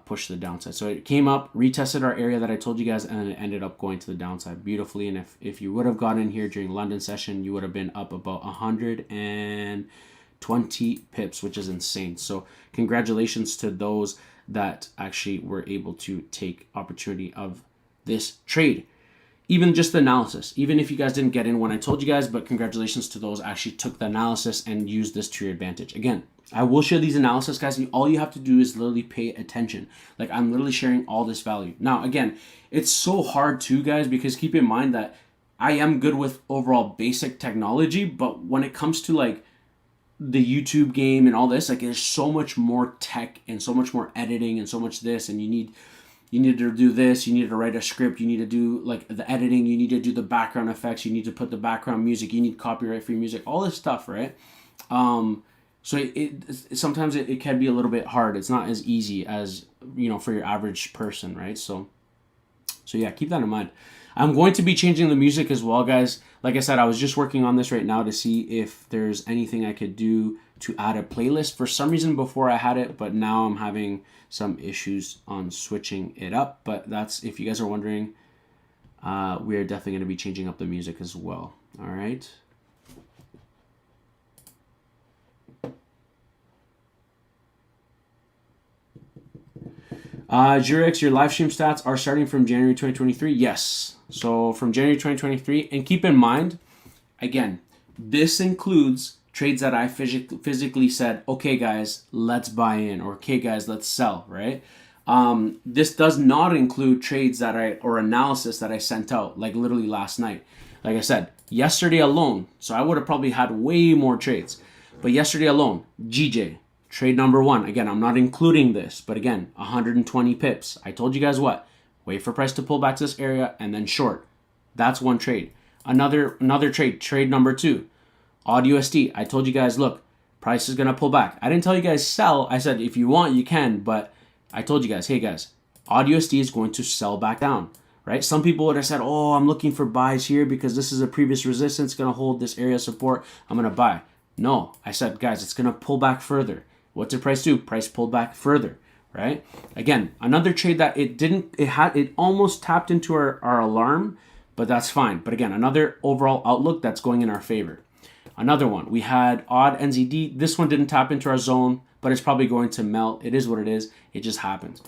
push to the downside. So it came up, retested our area that I told you guys, and it ended up going to the downside beautifully. And if you would have gotten in here during London session, you would have been up about 120 pips, which is insane. So congratulations to those that actually were able to take opportunity of this trade. Even just the analysis, even if you guys didn't get in when I told you guys, but congratulations to those actually took the analysis and used this to your advantage. Again, I will share these analysis, guys. And all you have to do is literally pay attention. Like, I'm literally sharing all this value. Now, again, it's so hard too, guys, because keep in mind that I am good with overall basic technology, but when it comes to like the YouTube game and all this, like, there's so much more tech and so much more editing and so much this, and you need to do this, you need to write a script, you need to do like the editing, you need to do the background effects, you need to put the background music, you need copyright free music, all this stuff, right? So it sometimes it can be a little bit hard. It's not as easy as, you know, for your average person, right? So yeah, keep that in mind. I'm going to be changing the music as well, guys. Like I said, I was just working on this right now to see if there's anything I could do to add a playlist. For some reason before I had it, but now I'm having some issues on switching it up. But that's, if you guys are wondering, we are definitely going to be changing up the music as well. All right. Jurex, your live stream stats are starting from January 2023. Yes. So from January 2023. And keep in mind, again, this includes trades that I physically said, okay, guys, let's buy in, or okay, guys, let's sell, right? This does not include trades that or analysis that I sent out, like literally last night. Like I said, yesterday alone, so I would have probably had way more trades. But yesterday alone, GJ, trade number 1. Again, I'm not including this, but again, 120 pips. I told you guys what? Wait for price to pull back to this area and then short. That's one trade. Another trade number 2. Odd USD. I told you guys, look, price is going to pull back. I didn't tell you guys sell. I said, if you want, you can. But I told you guys, hey guys, odd USD is going to sell back down, right? Some people would have said, oh, I'm looking for buys here because this is a previous resistance, going to hold this area of support. I'm going to buy. No, I said, guys, it's going to pull back further. What did price do? Price pulled back further, right? Again, another trade that it almost tapped into our alarm, but that's fine. But again, another overall outlook that's going in our favor. Another one, we had odd NZD. This one didn't tap into our zone, but it's probably going to melt. It is what it is. It just happens.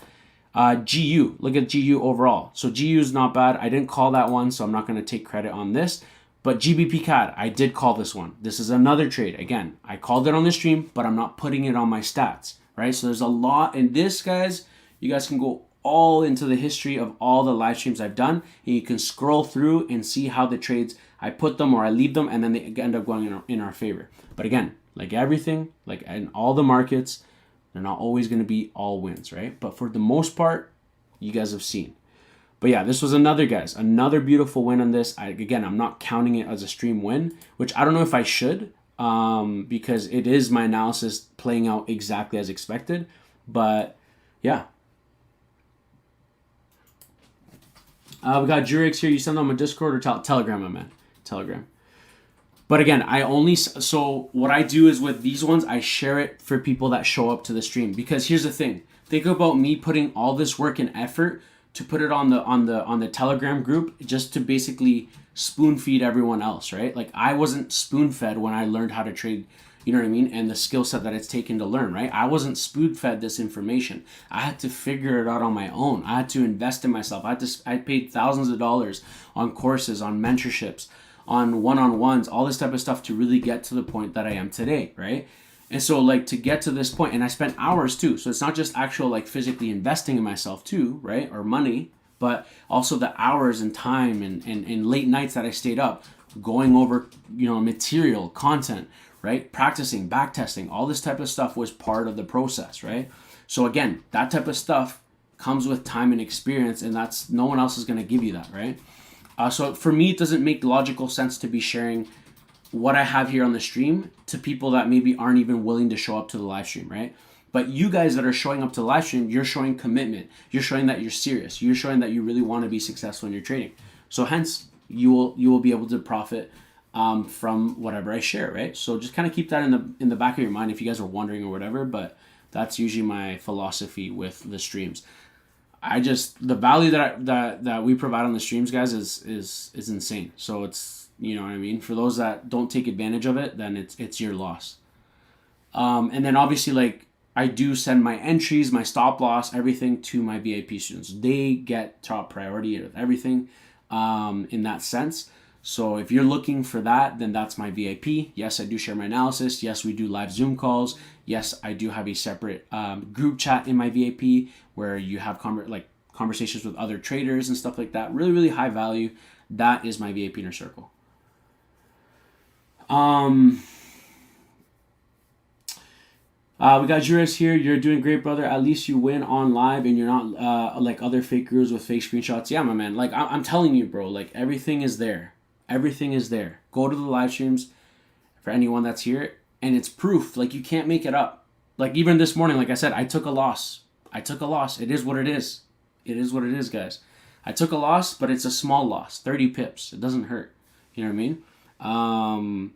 GU, look at GU overall. So GU is not bad. I didn't call that one, so I'm not going to take credit on this. But GBP CAD, I did call this one. This is another trade. Again, I called it on the stream, but I'm not putting it on my stats, right? So there's a lot in this, guys. You guys can go all into the history of all the live streams I've done, and you can scroll through and see how the trades, I put them or I leave them, and then they end up going in our favor. But again, like everything, like in all the markets, they're not always going to be all wins, right? But for the most part, you guys have seen. But yeah, this was another beautiful win on this. Again, I'm not counting it as a stream win, which I don't know if I should, because it is my analysis playing out exactly as expected. But yeah. We got Jurix here. You send them a Discord or Telegram, my man. Telegram. But again, so what I do is with these ones, I share it for people that show up to the stream. Because here's the thing. Think about me putting all this work and effort to put it on the Telegram group just to basically spoon feed everyone else, right? Like, I wasn't spoon fed when I learned how to trade, you know what I mean? And the skill set that it's taken to learn, right? I wasn't spoon fed this information. I had to figure it out on my own. I had to invest in myself. I paid thousands of dollars on courses, on mentorships, on one-on-ones, all this type of stuff to really get to the point that I am today, right? And so, like, to get to this point, and I spent hours too. So it's not just actual, like, physically investing in myself too, right? Or money, but also the hours and time and late nights that I stayed up going over, you know, material, content, right? Practicing, back testing, all this type of stuff was part of the process, right? So again, that type of stuff comes with time and experience, and that's, no one else is going to give you that, right? So for me, it doesn't make logical sense to be sharing what I have here on the stream to people that maybe aren't even willing to show up to the live stream, right? But you guys that are showing up to the live stream, you're showing commitment. You're showing that you're serious. You're showing that you really want to be successful in your trading. So hence you will be able to profit from whatever I share, right? So just kind of keep that in the back of your mind if you guys are wondering or whatever. But that's usually my philosophy with the streams. The value that we provide on the streams, guys, is insane. So it's, you know what I mean. For those that don't take advantage of it, then it's your loss. And then obviously, like, I do send my entries, my stop loss, everything to my VIP students. They get top priority of everything in that sense. So if you're looking for that, then that's my VIP. Yes, I do share my analysis. Yes, we do live Zoom calls. Yes, I do have a separate group chat in my VIP where you have conversations with other traders and stuff like that. Really, really high value. That is my VIP inner circle. We got Juris here. You're doing great, brother. At least you win on live and you're not like other fake gurus with fake screenshots. Yeah, my man. Like, I'm telling you, bro. Like, everything is there. Everything is there. Go to the live streams for anyone that's here, and it's proof. Like, you can't make it up. Like, even this morning, like I said, I took a loss. It is what it is. It is what it is, guys. I took a loss, but it's a small loss. 30 pips. It doesn't hurt. You know what I mean?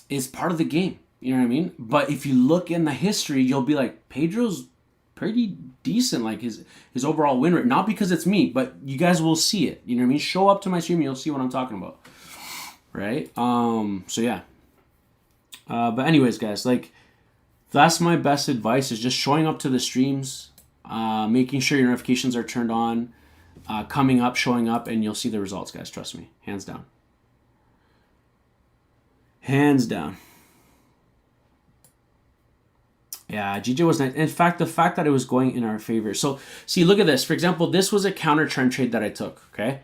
It's part of the game. You know what I mean? But if you look in the history, you'll be like, Pedro's pretty decent, like his overall win rate. Not because it's me, but you guys will see it. You know what I mean? Show up to my stream, you'll see what I'm talking about. Right? So yeah. But anyways, guys, like, that's my best advice, is just showing up to the streams, making sure your notifications are turned on, coming up, showing up, and you'll see the results, guys. Trust me. Hands down. Hands down. Yeah, GJ was nice. In fact, the fact that it was going in our favor. So, see, look at this. For example, this was a counter trend trade that I took, okay?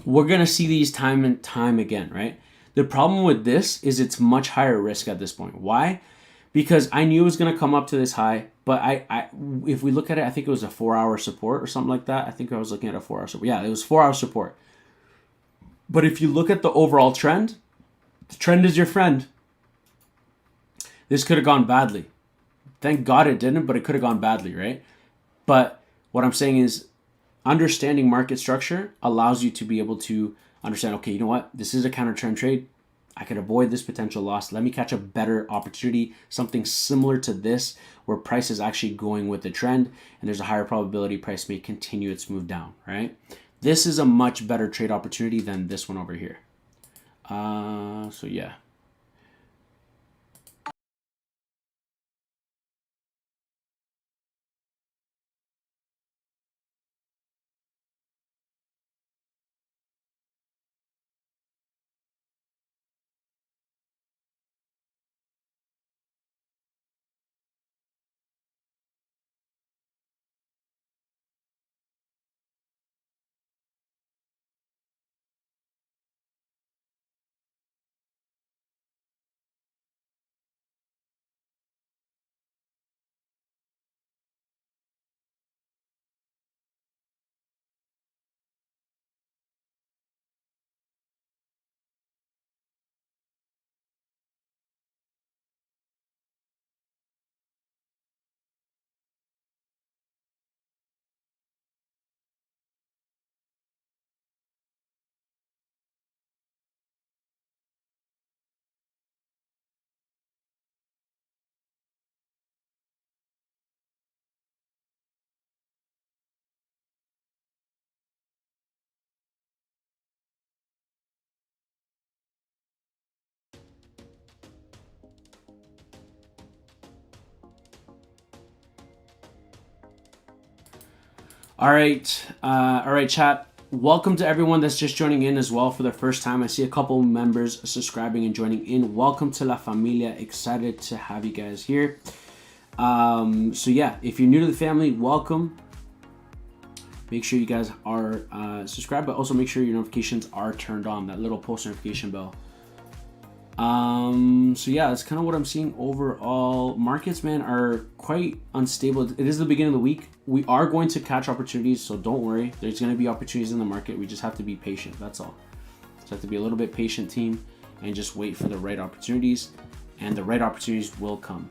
We're going to see these time and time again, right? The problem with this is it's much higher risk at this point. Why? Because I knew it was going to come up to this high, but if we look at it, I think it was a 4-hour support or something like that. I think I was looking at a 4-hour support. Yeah, it was 4-hour support. But if you look at the overall trend, the trend is your friend. This could have gone badly. Thank God it didn't, but it could have gone badly, right? But what I'm saying is, understanding market structure allows you to be able to understand, okay, you know what? This is a counter trend trade. I could avoid this potential loss. Let me catch a better opportunity, something similar to this, where price is actually going with the trend, and there's a higher probability price may continue its move down, right? This is a much better trade opportunity than this one over here. So yeah. All right, chat. Welcome to everyone that's just joining in as well for the first time. I see a couple members subscribing and joining in. Welcome to La Familia. Excited to have you guys here. So yeah, if you're new to the family, welcome. Make sure you guys are subscribed, but also make sure your notifications are turned on, that little post notification bell. So yeah, that's kind of what I'm seeing overall. Markets, man, are quite unstable. It is the beginning of the week. We are going to catch opportunities, so don't worry. There's going to be opportunities in the market. We just have to be patient. That's all. Just have to be a little bit patient, team, and just wait for the right opportunities, and the right opportunities will come.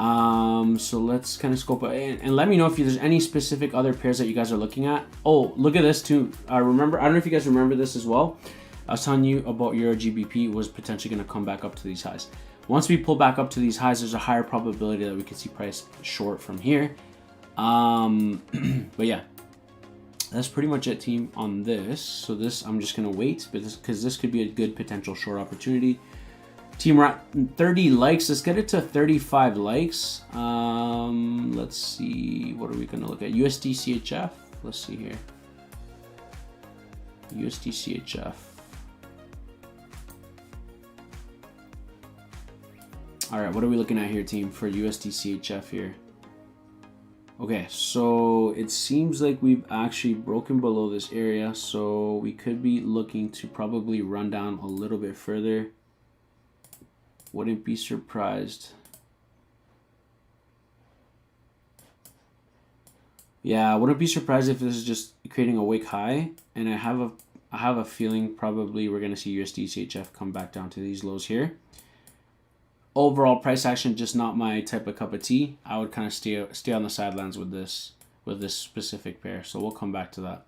So let's kind of scope it and let me know if there's any specific other pairs that you guys are looking at. Oh, look at this too. Remember, I don't know if you guys remember this as well. I was telling you about Euro GBP was potentially going to come back up to these highs. Once we pull back up to these highs, there's a higher probability that we could see price short from here. But yeah, that's pretty much it, team, on this. So this, I'm just going to wait because this could be a good potential short opportunity. Team, we're at 30 likes. Let's get it to 35 likes. Let's see. What are we going to look at? USD CHF. Let's see here. USD CHF. All right, what are we looking at here, team, for USD CHF here? Okay, so it seems like we've actually broken below this area, so we could be looking to probably run down a little bit further. Wouldn't be surprised. Yeah, I wouldn't be surprised if this is just creating a wick high, and I have a feeling probably we're gonna see USD CHF come back down to these lows here. Overall price action, just not my type of cup of tea. I would kind of stay on the sidelines with this specific pair. So we'll come back to that.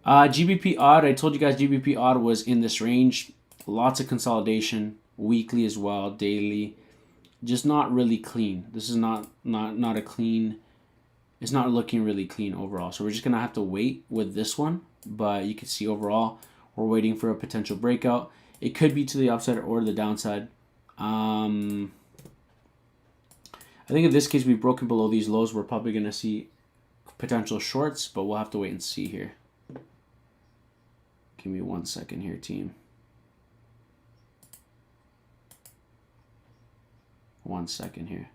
GBP odd. I told you guys GBP odd was in this range. Lots of consolidation, weekly as well, daily. Just not really clean. This is not a clean. It's not looking really clean overall. So we're just gonna have to wait with this one. But you can see overall, we're waiting for a potential breakout. It could be to the upside or the downside. I think in this case, we've broken below these lows. We're probably going to see potential shorts, but we'll have to wait and see here. Give me 1 second here, team. 1 second here.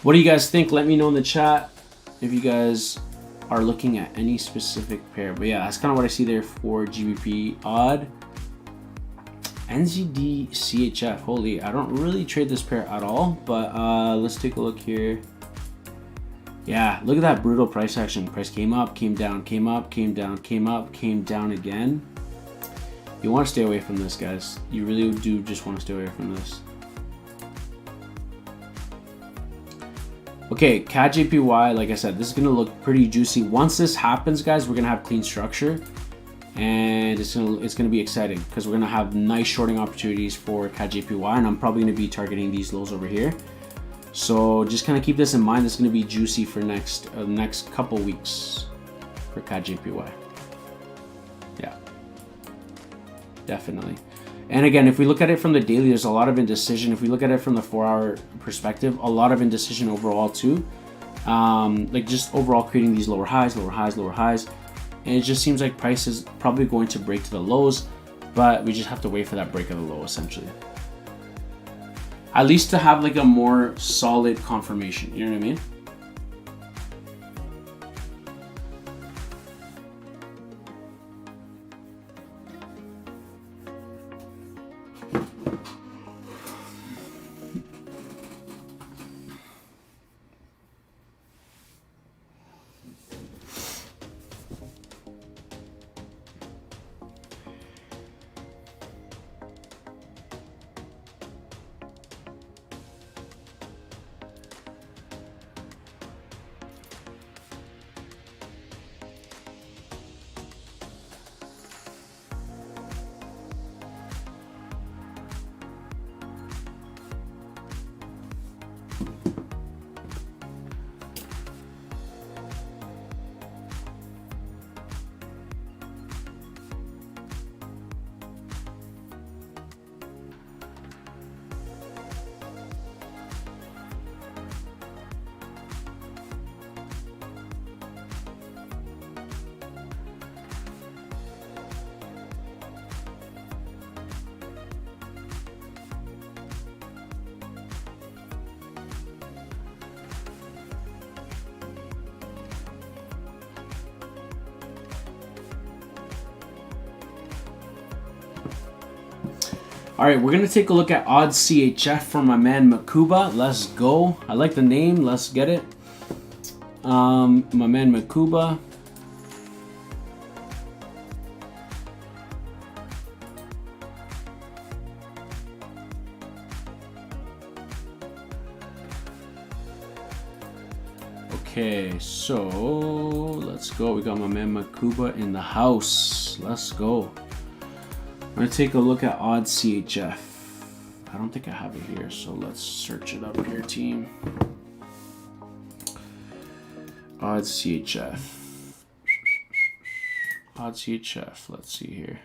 What do you guys think? Let me know in the chat if you guys are looking at any specific pair. But yeah, that's kind of what I see there for GBP odd. NZD CHF. Holy, I don't really trade this pair at all, but let's take a look here. Yeah, look at that brutal price action. Price came up, came down, came up, came down, came up, came down again. You want to stay away from this, guys. You really do just want to stay away from this. Okay, CAD JPY, like I said, this is going to look pretty juicy. Once this happens, guys, we're going to have clean structure. And it's gonna be exciting because we're going to have nice shorting opportunities for CAD JPY. And I'm probably going to be targeting these lows over here. So just kind of keep this in mind. This is going to be juicy for next couple weeks for CAD JPY. Yeah, definitely. And again, if we look at it from the daily, there's a lot of indecision. If we look at it from the 4-hour perspective, a lot of indecision overall too. Like just overall creating these lower highs, lower highs, lower highs. And it just seems like price is probably going to break to the lows, but we just have to wait for that break of the low essentially. At least to have like a more solid confirmation, you know what I mean? All right, we're gonna take a look at odd CHF from my man Makuba. Let's go. I like the name. Let's get it. My man Makuba. Okay, so let's go. We got my man Makuba in the house. Let's go. I'm gonna take a look at odd CHF. I don't think I have it here, so let's search it up here, team. Odd CHF. Odd CHF. Let's see here.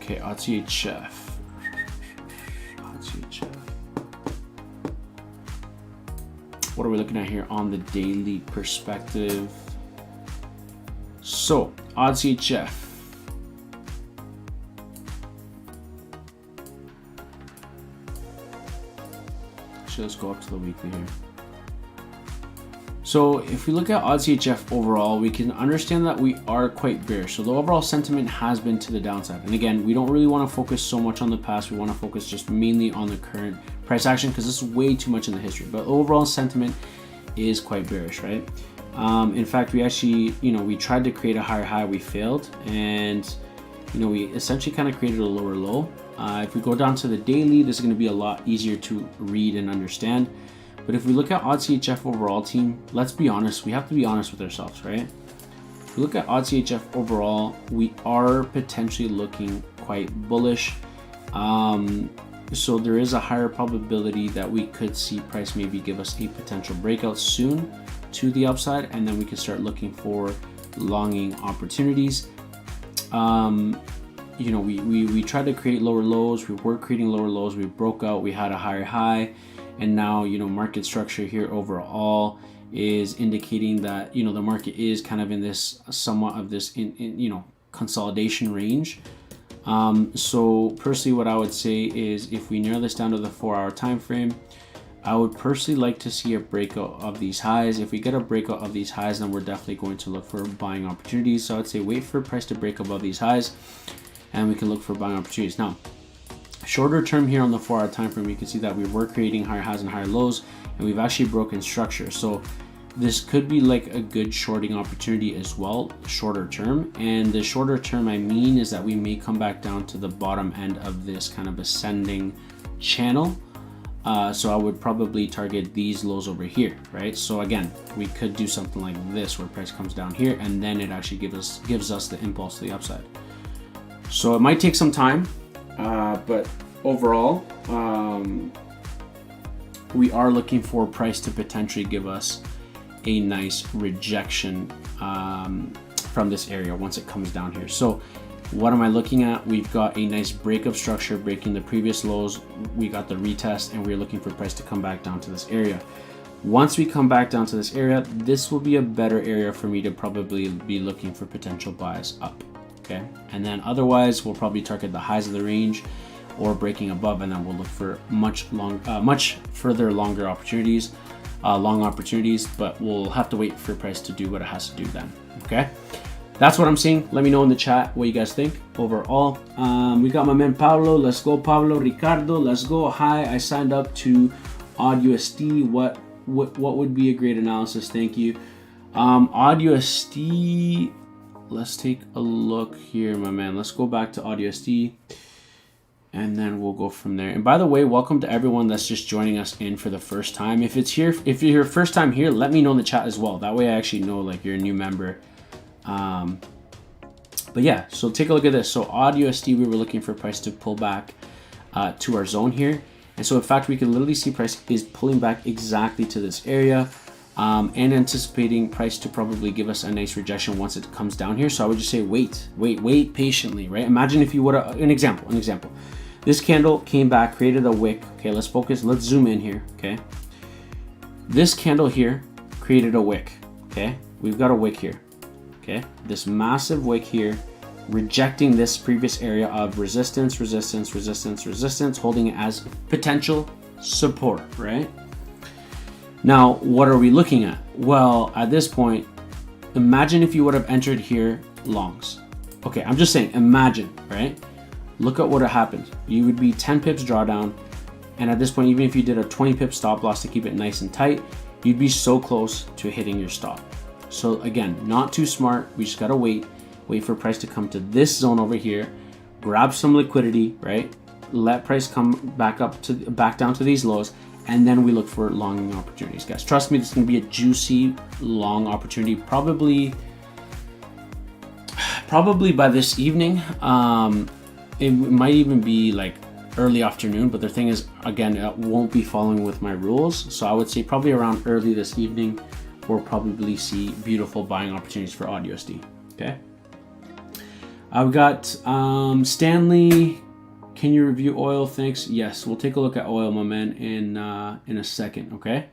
Okay, odd CHF. Odd CHF. What are we looking at here on the daily perspective? So, odd CHF. So let's go up to the weekly here. So if we look at odd CHF overall, we can understand that we are quite bearish. So the overall sentiment has been to the downside. And again, we don't really want to focus so much on the past. We want to focus just mainly on the current price action because this is way too much in the history. But overall sentiment is quite bearish, right? In fact, we actually, we tried to create a higher high, we failed. And, we essentially kind of created a lower low. If we go down to the daily, this is going to be a lot easier to read and understand. But if we look at odd CHF overall, team, let's be honest. We have to be honest with ourselves, right? If we look at odd CHF overall, we are potentially looking quite bullish. So there is a higher probability that we could see price maybe give us a potential breakout soon to the upside, and then we can start looking for longing opportunities. We tried to create lower lows. We were creating lower lows. We broke out. We had a higher high. And now, market structure here overall is indicating that, the market is kind of in this somewhat of this, consolidation range. So personally, what I would say is if we narrow this down to the 4-hour time frame, I would personally like to see a breakout of these highs. If we get a breakout of these highs, then we're definitely going to look for buying opportunities. So I'd say wait for price to break above these highs and we can look for buying opportunities. Now, shorter term here on the 4-hour time frame, you can see that we were creating higher highs and higher lows, and we've actually broken structure. So this could be like a good shorting opportunity as well, shorter term. And the shorter term I mean is that we may come back down to the bottom end of this kind of ascending channel. So I would probably target these lows over here, right? So again, we could do something like this where price comes down here and then it actually gives us the impulse to the upside. So it might take some time. But overall, we are looking for price to potentially give us a nice rejection from this area once it comes down here. So what am I looking at? We've got a nice breakup structure breaking the previous lows. We got the retest and we're looking for price to come back down to this area. Once we come back down to this area, this will be a better area for me to probably be looking for potential buys up. Okay, and then otherwise we'll probably target the highs of the range or breaking above, and then we'll look for much further longer opportunities, long opportunities, but we'll have to wait for price to do what it has to do then. Okay, that's what I'm seeing. Let me know in the chat what you guys think overall. We got my man Pablo. Let's go, Pablo. Ricardo, let's go. Hi, I signed up to odd USD. What would be a great analysis? Thank you. Odd USD. Let's take a look here, my man. Let's go back to odd USD and then we'll go from there. And by the way, welcome to everyone that's just joining us in for the first time. If you're your first time here, let me know in the chat as well. That way I actually know like you're a new member. But yeah, so take a look at this. So odd USD, we were looking for price to pull back to our zone here. And so in fact, we can literally see price is pulling back exactly to this area. And anticipating price to probably give us a nice rejection once it comes down here. So I would just say wait patiently, right? Imagine if you would have an example. This candle came back, created a wick. Okay, let's focus. Let's zoom in here. Okay, this candle here created a wick. Okay, we've got a wick here. okay? This massive wick here, rejecting this previous area of resistance, resistance, resistance, resistance, holding it as potential support, right? Now, what are we looking at? Well, at this point, imagine if you would have entered here longs. Okay, I'm just saying, imagine, right? Look at what happened. You would be 10 pips drawdown, and at this point, even if you did a 20 pip stop loss to keep it nice and tight, you'd be so close to hitting your stop. So again, not too smart. We just gotta wait for price to come to this zone over here, grab some liquidity, right? Let price come back down to these lows, and then we look for longing opportunities, guys. Trust me, this is gonna be a juicy long opportunity, probably by this evening. It might even be like early afternoon, but the thing is, again, it won't be following with my rules. So I would say probably around early this evening, we'll probably see beautiful buying opportunities for AUD USD. Okay. I've got Stanley. Can you review oil? Thanks. Yes, we'll take a look at oil, my man, in a second. Okay.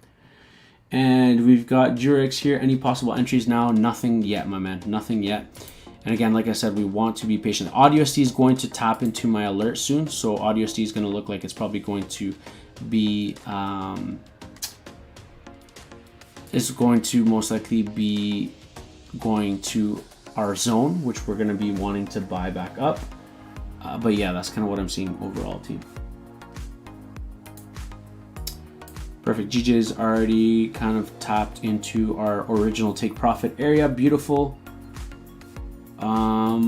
And we've got Durex here. Any possible entries now? Nothing yet, my man. Nothing yet. And again, like I said, we want to be patient. AUD USD is going to tap into my alert soon. So AUD USD is going to look like it's probably going to be, it's going to most likely be going to our zone, which we're going to be wanting to buy back up. But yeah, that's kind of what I'm seeing overall, team. Perfect. GJ's already kind of tapped into our original take profit area. Beautiful. AUD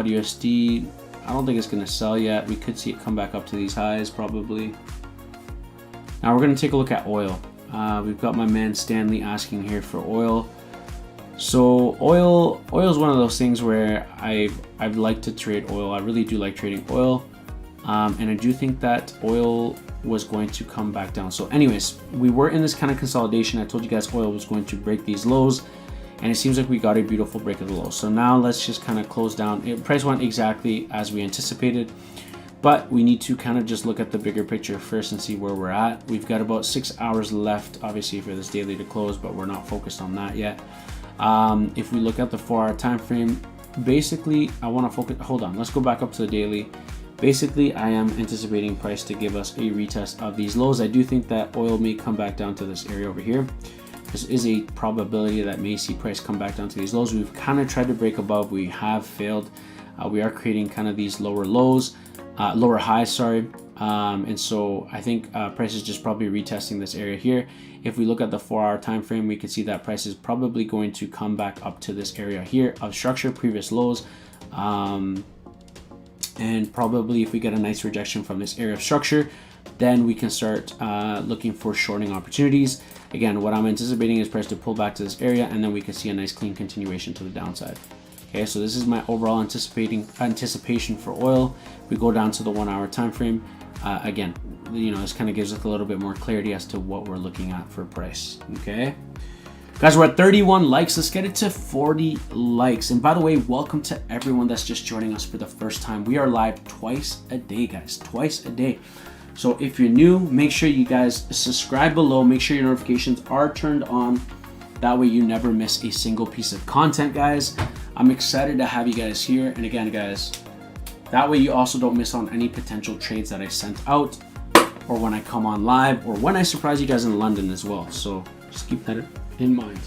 USD, I don't think it's going to sell yet. We could see it come back up to these highs probably. Now we're going to take a look at oil. We've got my man Stanley asking here for oil. So oil is one of those things where I'd like to trade oil. I really do like trading oil, and I do think that oil was going to come back down. So anyways, we were in this kind of consolidation. I told you guys oil was going to break these lows, and it seems like we got a beautiful break of the low. So now let's just kind of close down. Price went exactly as we anticipated, but we need to kind of just look at the bigger picture first and see where we're at. We've got about 6 hours left, obviously, for this daily to close, but we're not focused on that yet. If we look at the 4-hour time frame, basically I want to focus. Hold on, let's go back up to the daily. Basically, I am anticipating price to give us a retest of these lows. I do think that oil may come back down to this area over here. This is a probability that may see price come back down to these lows. We've kind of tried to break above. We have failed. We are creating kind of these lower lows, lower highs, sorry. And so I think price is just probably retesting this area here. If we look at the 4-hour time frame, we can see that price is probably going to come back up to this area here of structure, previous lows. And probably if we get a nice rejection from this area of structure, then we can start looking for shorting opportunities. Again, what I'm anticipating is price to pull back to this area, and then we can see a nice clean continuation to the downside. Okay, so this is my overall anticipation for oil. We go down to the 1-hour time frame. Again, you know, this kind of gives us a little bit more clarity as to what we're looking at for price. Okay, guys, we're at 31 likes. Let's get it to 40 likes. And by the way, welcome to everyone that's just joining us for the first time. We are live twice a day, guys, twice a day. So if you're new, make sure you guys subscribe below. Make sure your notifications are turned on. That way you never miss a single piece of content, guys. I'm excited to have you guys here. And again, guys, that way you also don't miss on any potential trades that I sent out, or when I come on live, or when I surprise you guys in London as well. So just keep that in mind.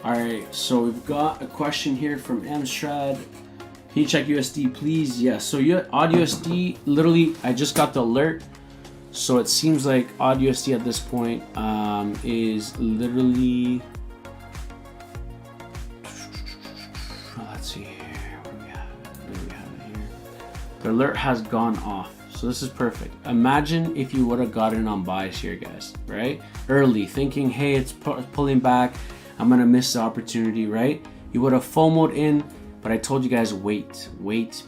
All right, so we've got a question here from Amstrad. Can you check USD, please? Yes. So odd USD, literally, I just got the alert. So it seems like odd USD at this point is literally. Let's see here. Where do we have it? There we have it here. The alert has gone off. So this is perfect. Imagine if you would have gotten on buys here, guys, right? Early, thinking, hey, it's pulling back. I'm going to miss the opportunity, right? You would have FOMO'd in, but I told you guys, wait,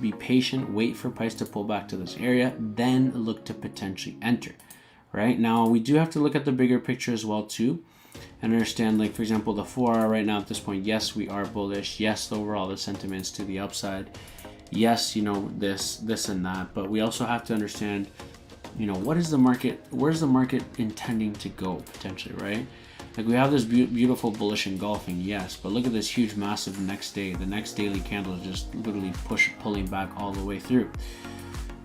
be patient, wait for price to pull back to this area, then look to potentially enter, right? Now, we do have to look at the bigger picture as well, too, and understand, like, for example, the 4-hour right now at this point, yes, we are bullish. Yes, overall, the sentiment's to the upside. Yes, you know, this and that, but we also have to understand, you know, what is the market, where's the market intending to go potentially, right? Like we have this beautiful bullish engulfing, yes, but look at this huge, massive next day. The next daily candle is just literally pulling back all the way through.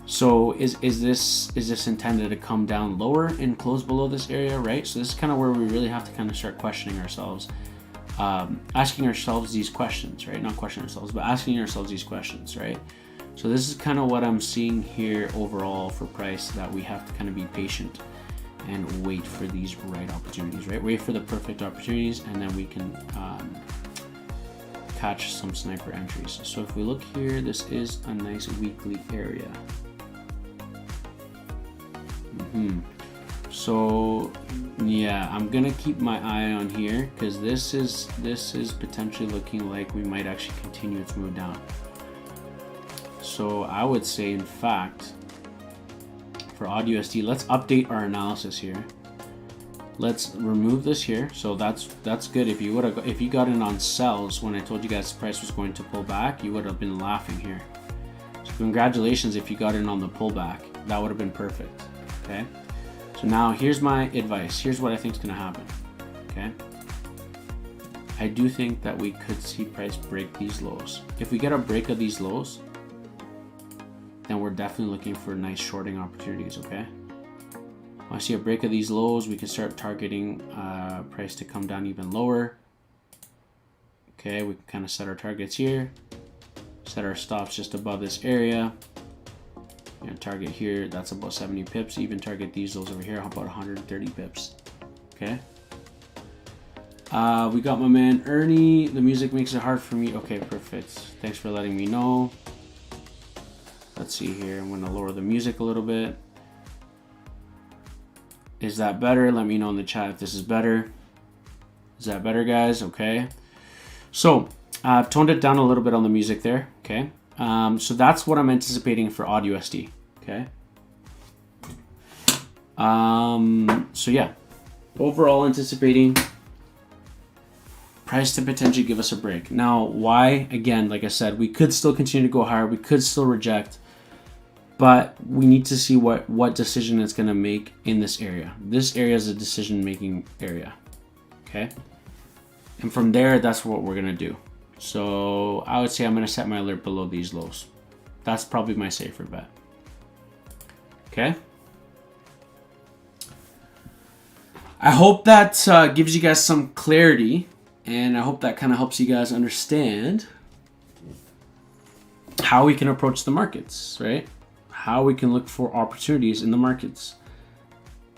So is this intended to come down lower and close below this area, right? So this is kind of where we really have to kind of start questioning ourselves. Asking ourselves these questions, right? Not questioning ourselves, but asking ourselves these questions, right? So this is kind of what I'm seeing here overall for price, that we have to kind of be patient and wait for these right opportunities, right? Wait for the perfect opportunities, and then we can catch some sniper entries. So if we look here, this is a nice weekly area. So yeah, I'm gonna keep my eye on here because this is potentially looking like we might actually continue to move down. So I would say, in fact, for odd USD, let's update our analysis here. Let's remove this here. So that's good. If you got in on sells when I told you guys the price was going to pull back, you would have been laughing here. So congratulations if you got in on the pullback. That would have been perfect. Okay. So now here's my advice. Here's what I think is going to happen. Okay. I do think that we could see price break these lows. If we get a break of these lows, then we're definitely looking for nice shorting opportunities. Okay. When I see a break of these lows, we can start targeting price to come down even lower. Okay. We can kind of set our targets here. Set our stops just above this area. And target here, that's about 70 pips. Even target these lows over here, how about 130 pips? Okay. We got my man Ernie. The music makes it hard for me. Okay, perfect. Thanks for letting me know. Let's see here. I'm gonna lower the music a little bit. Is that better? Let me know in the chat if this is better. Is that better, guys? Okay. So I've toned it down a little bit on the music there. Okay. So that's what I'm anticipating for odd USD. Okay. So yeah, overall anticipating price to potentially give us a break. Now, why? Again, like I said, we could still continue to go higher. We could still reject, but we need to see what decision it's going to make in this area. This area is a decision-making area. Okay. And from there, that's what we're going to do. So I would say I'm going to set my alert below these lows. That's probably my safer bet. Okay. I hope that gives you guys some clarity, and I hope that kind of helps you guys understand how we can approach the markets, right? How we can look for opportunities in the markets,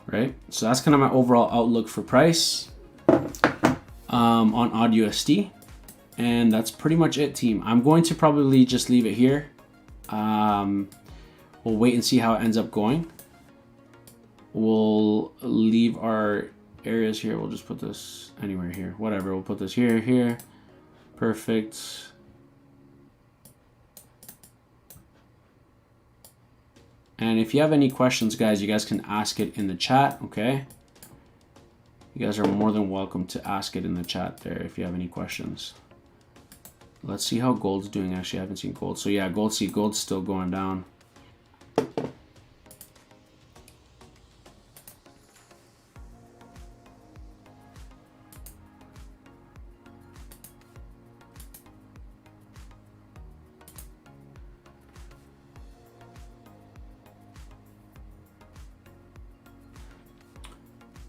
right? So that's kind of my overall outlook for price on odd USD. And that's pretty much it, team. I'm going to probably just leave it here. We'll wait and see how it ends up going. We'll leave our areas here. We'll just put this anywhere here. Whatever. We'll put this here, here. Perfect. And if you have any questions, guys, you guys can ask it in the chat, okay? You guys are more than welcome to ask it in the chat there if you have any questions. Let's see how gold's doing. Actually, I haven't seen gold. So yeah, gold's still going down.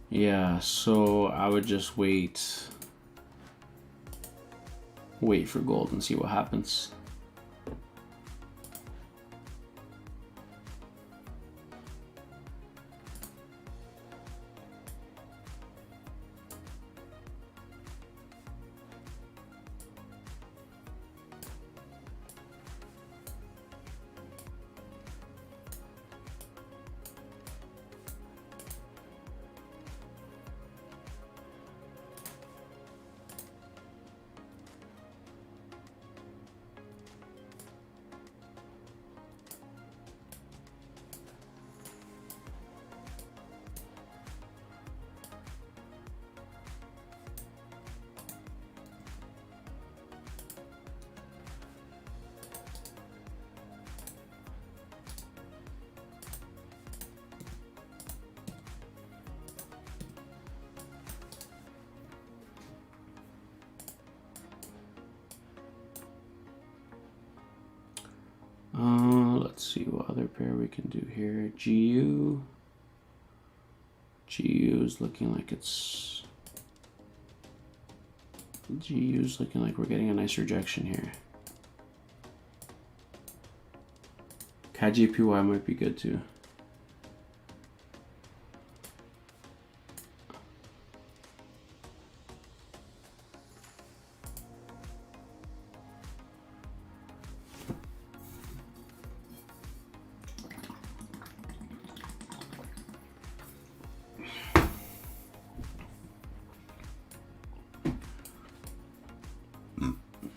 Yeah, so I would just wait. wait for gold and see what happens. Let's see what other pair we can do here. GU is looking like it's... GU is looking like we're getting a nice rejection here. CAD JPY might be good too.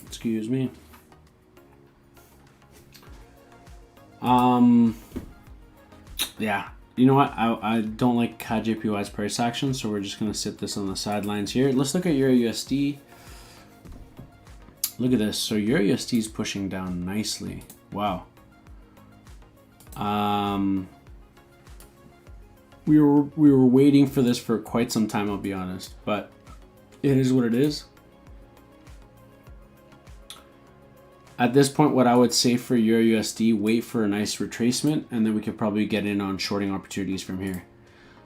Excuse me. Yeah, you know what? I don't like CAD JPY's price action, so we're just gonna sit this on the sidelines here. Let's look at Euro USD. Look at this. So Euro USD is pushing down nicely. Wow. We were waiting for this for quite some time, I'll be honest, but it is what it is. At this point, what I would say for Euro USD, wait for a nice retracement, and then we could probably get in on shorting opportunities from here.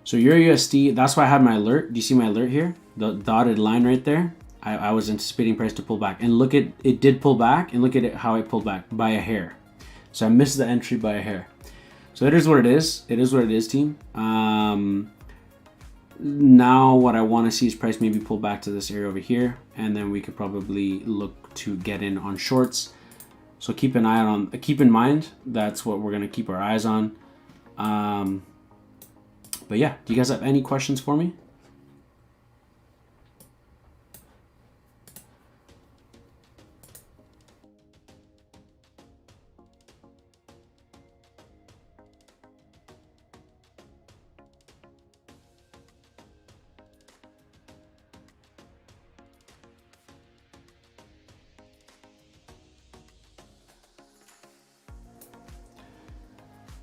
So Euro USD, that's why I had my alert. Do you see my alert here? The dotted line right there. I was anticipating price to pull back, and look at it did pull back, and look at it how it pulled back by a hair. So I missed the entry by a hair. So it is what it is. It is what it is, team. Now what I want to see is price maybe pull back to this area over here, and then we could probably look to get in on shorts. So keep in mind that's what we're gonna keep our eyes on. But yeah, do you guys have any questions for me?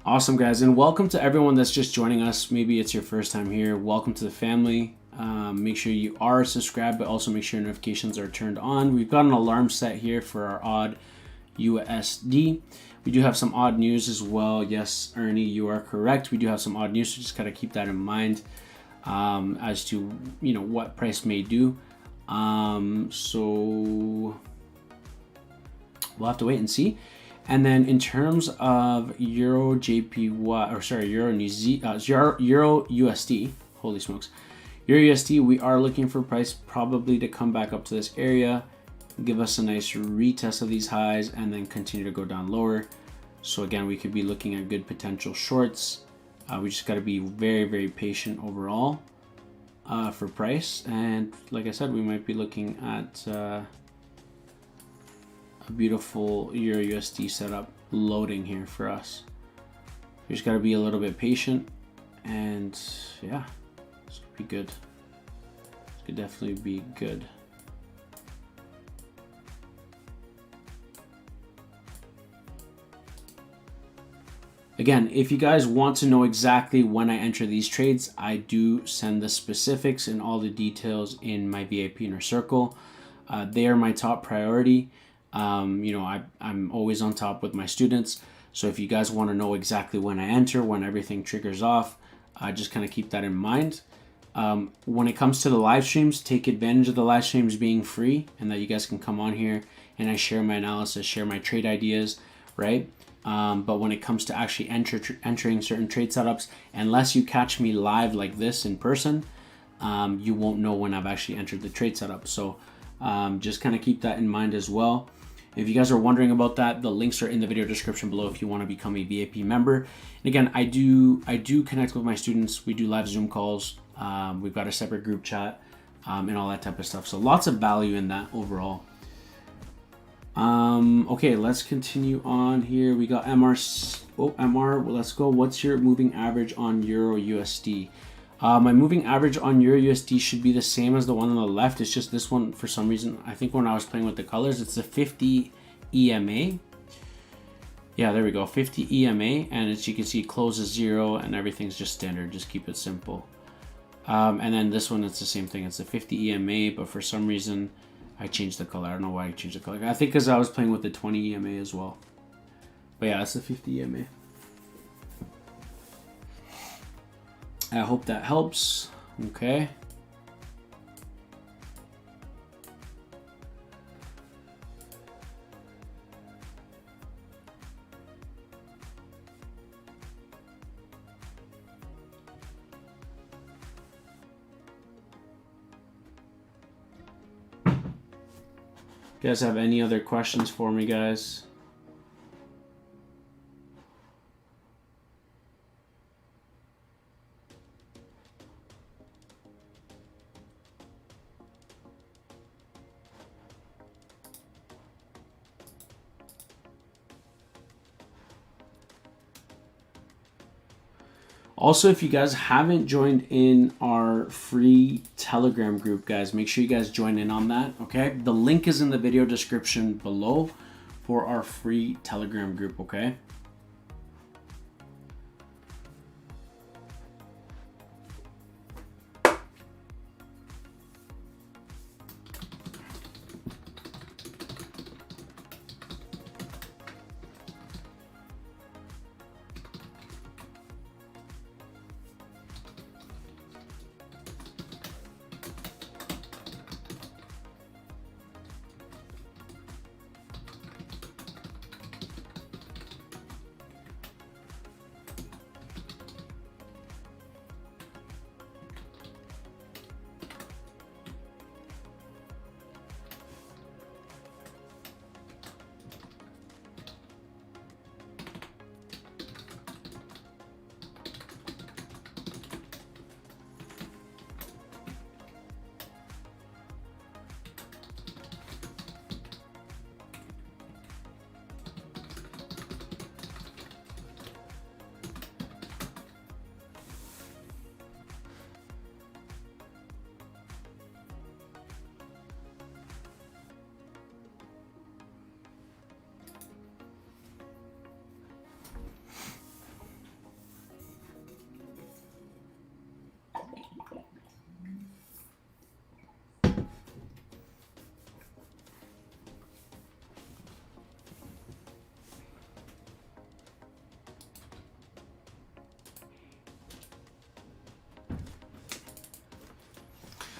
Awesome, guys, and welcome to everyone that's just joining us. Maybe it's your first time here. Welcome to the family. Make sure you are subscribed, but also make sure notifications are turned on. We've got an alarm set here for our odd USD. We do have some odd news as well. Yes, Ernie, you are correct. We do have some odd news, so just gotta keep that in mind as to what price may do. So we'll have to wait and see. And then in terms of Euro JPY, or sorry, Euro USD, holy smokes, Euro USD, we are looking for price probably to come back up to this area, give us a nice retest of these highs, and then continue to go down lower. So again, we could be looking at good potential shorts. We just got to be very, very patient overall for price. And like I said, we might be looking at a beautiful Euro USD setup loading here for us. We just got to be a little bit patient, and yeah, this could be good. This could definitely be good. Again, if you guys want to know exactly when I enter these trades, I do send the specifics and all the details in my VIP inner circle. They are my top priority. I'm always on top with my students. So if you guys want to know exactly when I enter, when everything triggers off, just kind of keep that in mind. When it comes to the live streams, take advantage of the live streams being free and that you guys can come on here and I share my analysis, share my trade ideas, right? But when it comes to actually entering certain trade setups, unless you catch me live like this in person, you won't know when I've actually entered the trade setup. So just kind of keep that in mind as well. If you guys are wondering about that, the links are in the video description below if you want to become a VIP member. And again, I do connect with my students. We do live Zoom calls. We've got a separate group chat and all that type of stuff. So lots of value in that overall. Okay, let's continue on here. We got MR. Oh, MR. Well, let's go. What's your moving average on Euro USD? My moving average on Euro USD should be the same as the one on the left. It's just this one, for some reason, I think when I was playing with the colors, it's the 50 EMA. Yeah, there we go, 50 EMA. And as you can see, closes 0 and everything's just standard. Just keep it simple. And then this one, it's the same thing. It's the 50 EMA, but for some reason, I changed the color. I don't know why I changed the color. I think because I was playing with the 20 EMA as well. But yeah, it's the 50 EMA. I hope that helps. Okay. You guys have any other questions for me, guys? Also, if you guys haven't joined in our free Telegram group, guys, make sure you guys join in on that, okay? The link is in the video description below for our free Telegram group, okay?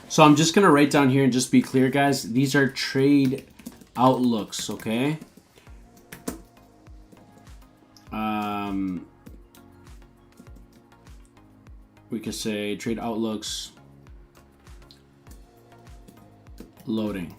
So I'm just going to write down here and just be clear, guys. These are trade outlooks, okay? We could say trade outlooks loading.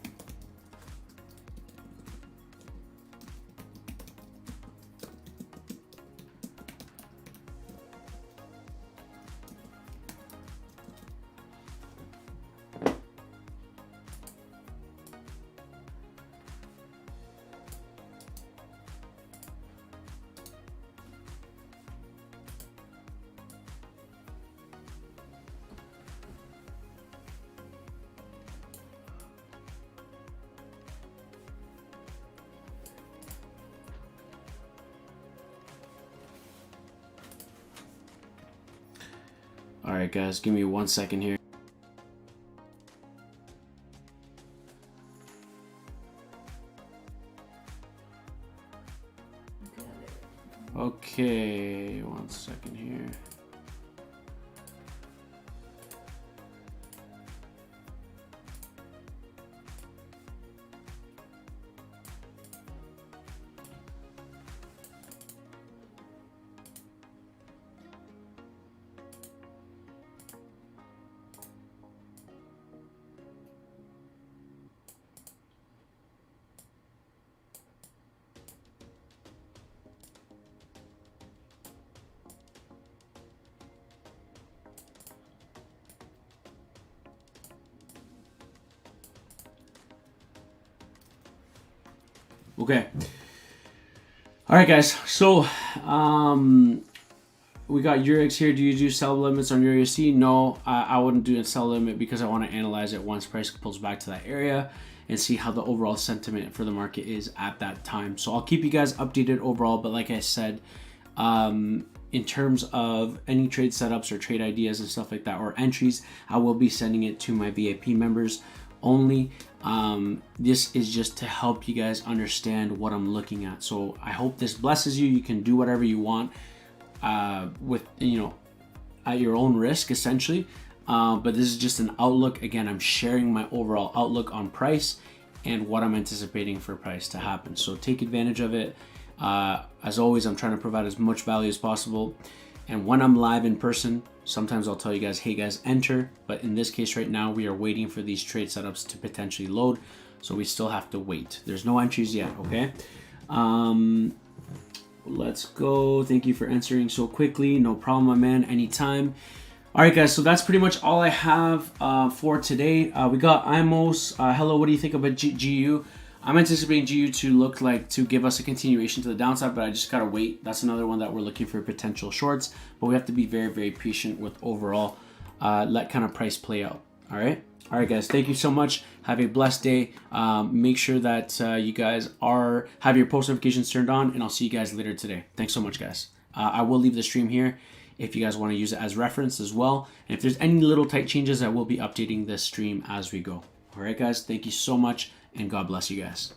All right, guys, give me 1 second here. Okay, 1 second here. Okay. All right, guys. So we got Eurex here. Do you do sell limits on your USD? No, I wouldn't do a sell limit because I want to analyze it once price pulls back to that area and see how the overall sentiment for the market is at that time. So I'll keep you guys updated overall. But like I said, in terms of any trade setups or trade ideas and stuff like that, or entries, I will be sending it to my VIP members only. This is just to help you guys understand what I'm looking at. So I hope this blesses you. You can do whatever you want with, you know, at your own risk essentially. But this is just an outlook. Again, I'm sharing my overall outlook on price and what I'm anticipating for price to happen. So take advantage of it. As always, I'm trying to provide as much value as possible. And when I'm live in person, sometimes I'll tell you guys, hey guys, enter. But in this case right now, we are waiting for these trade setups to potentially load. So we still have to wait. There's no entries yet, okay? Let's go. Thank you for answering so quickly. No problem, my man, anytime. All right, guys, so that's pretty much all I have for today. We got Imos. Hello, what do you think about GU? I'm anticipating GU to give us a continuation to the downside, but I just gotta wait. That's another one that we're looking for potential shorts, but we have to be very, very patient with overall. Let kind of price play out. All right, guys. Thank you so much. Have a blessed day. Make sure that you guys have your post notifications turned on, and I'll see you guys later today. Thanks so much, guys. I will leave the stream here if you guys want to use it as reference as well. And if there's any little tight changes, I will be updating this stream as we go. All right, guys. Thank you so much. And God bless you guys.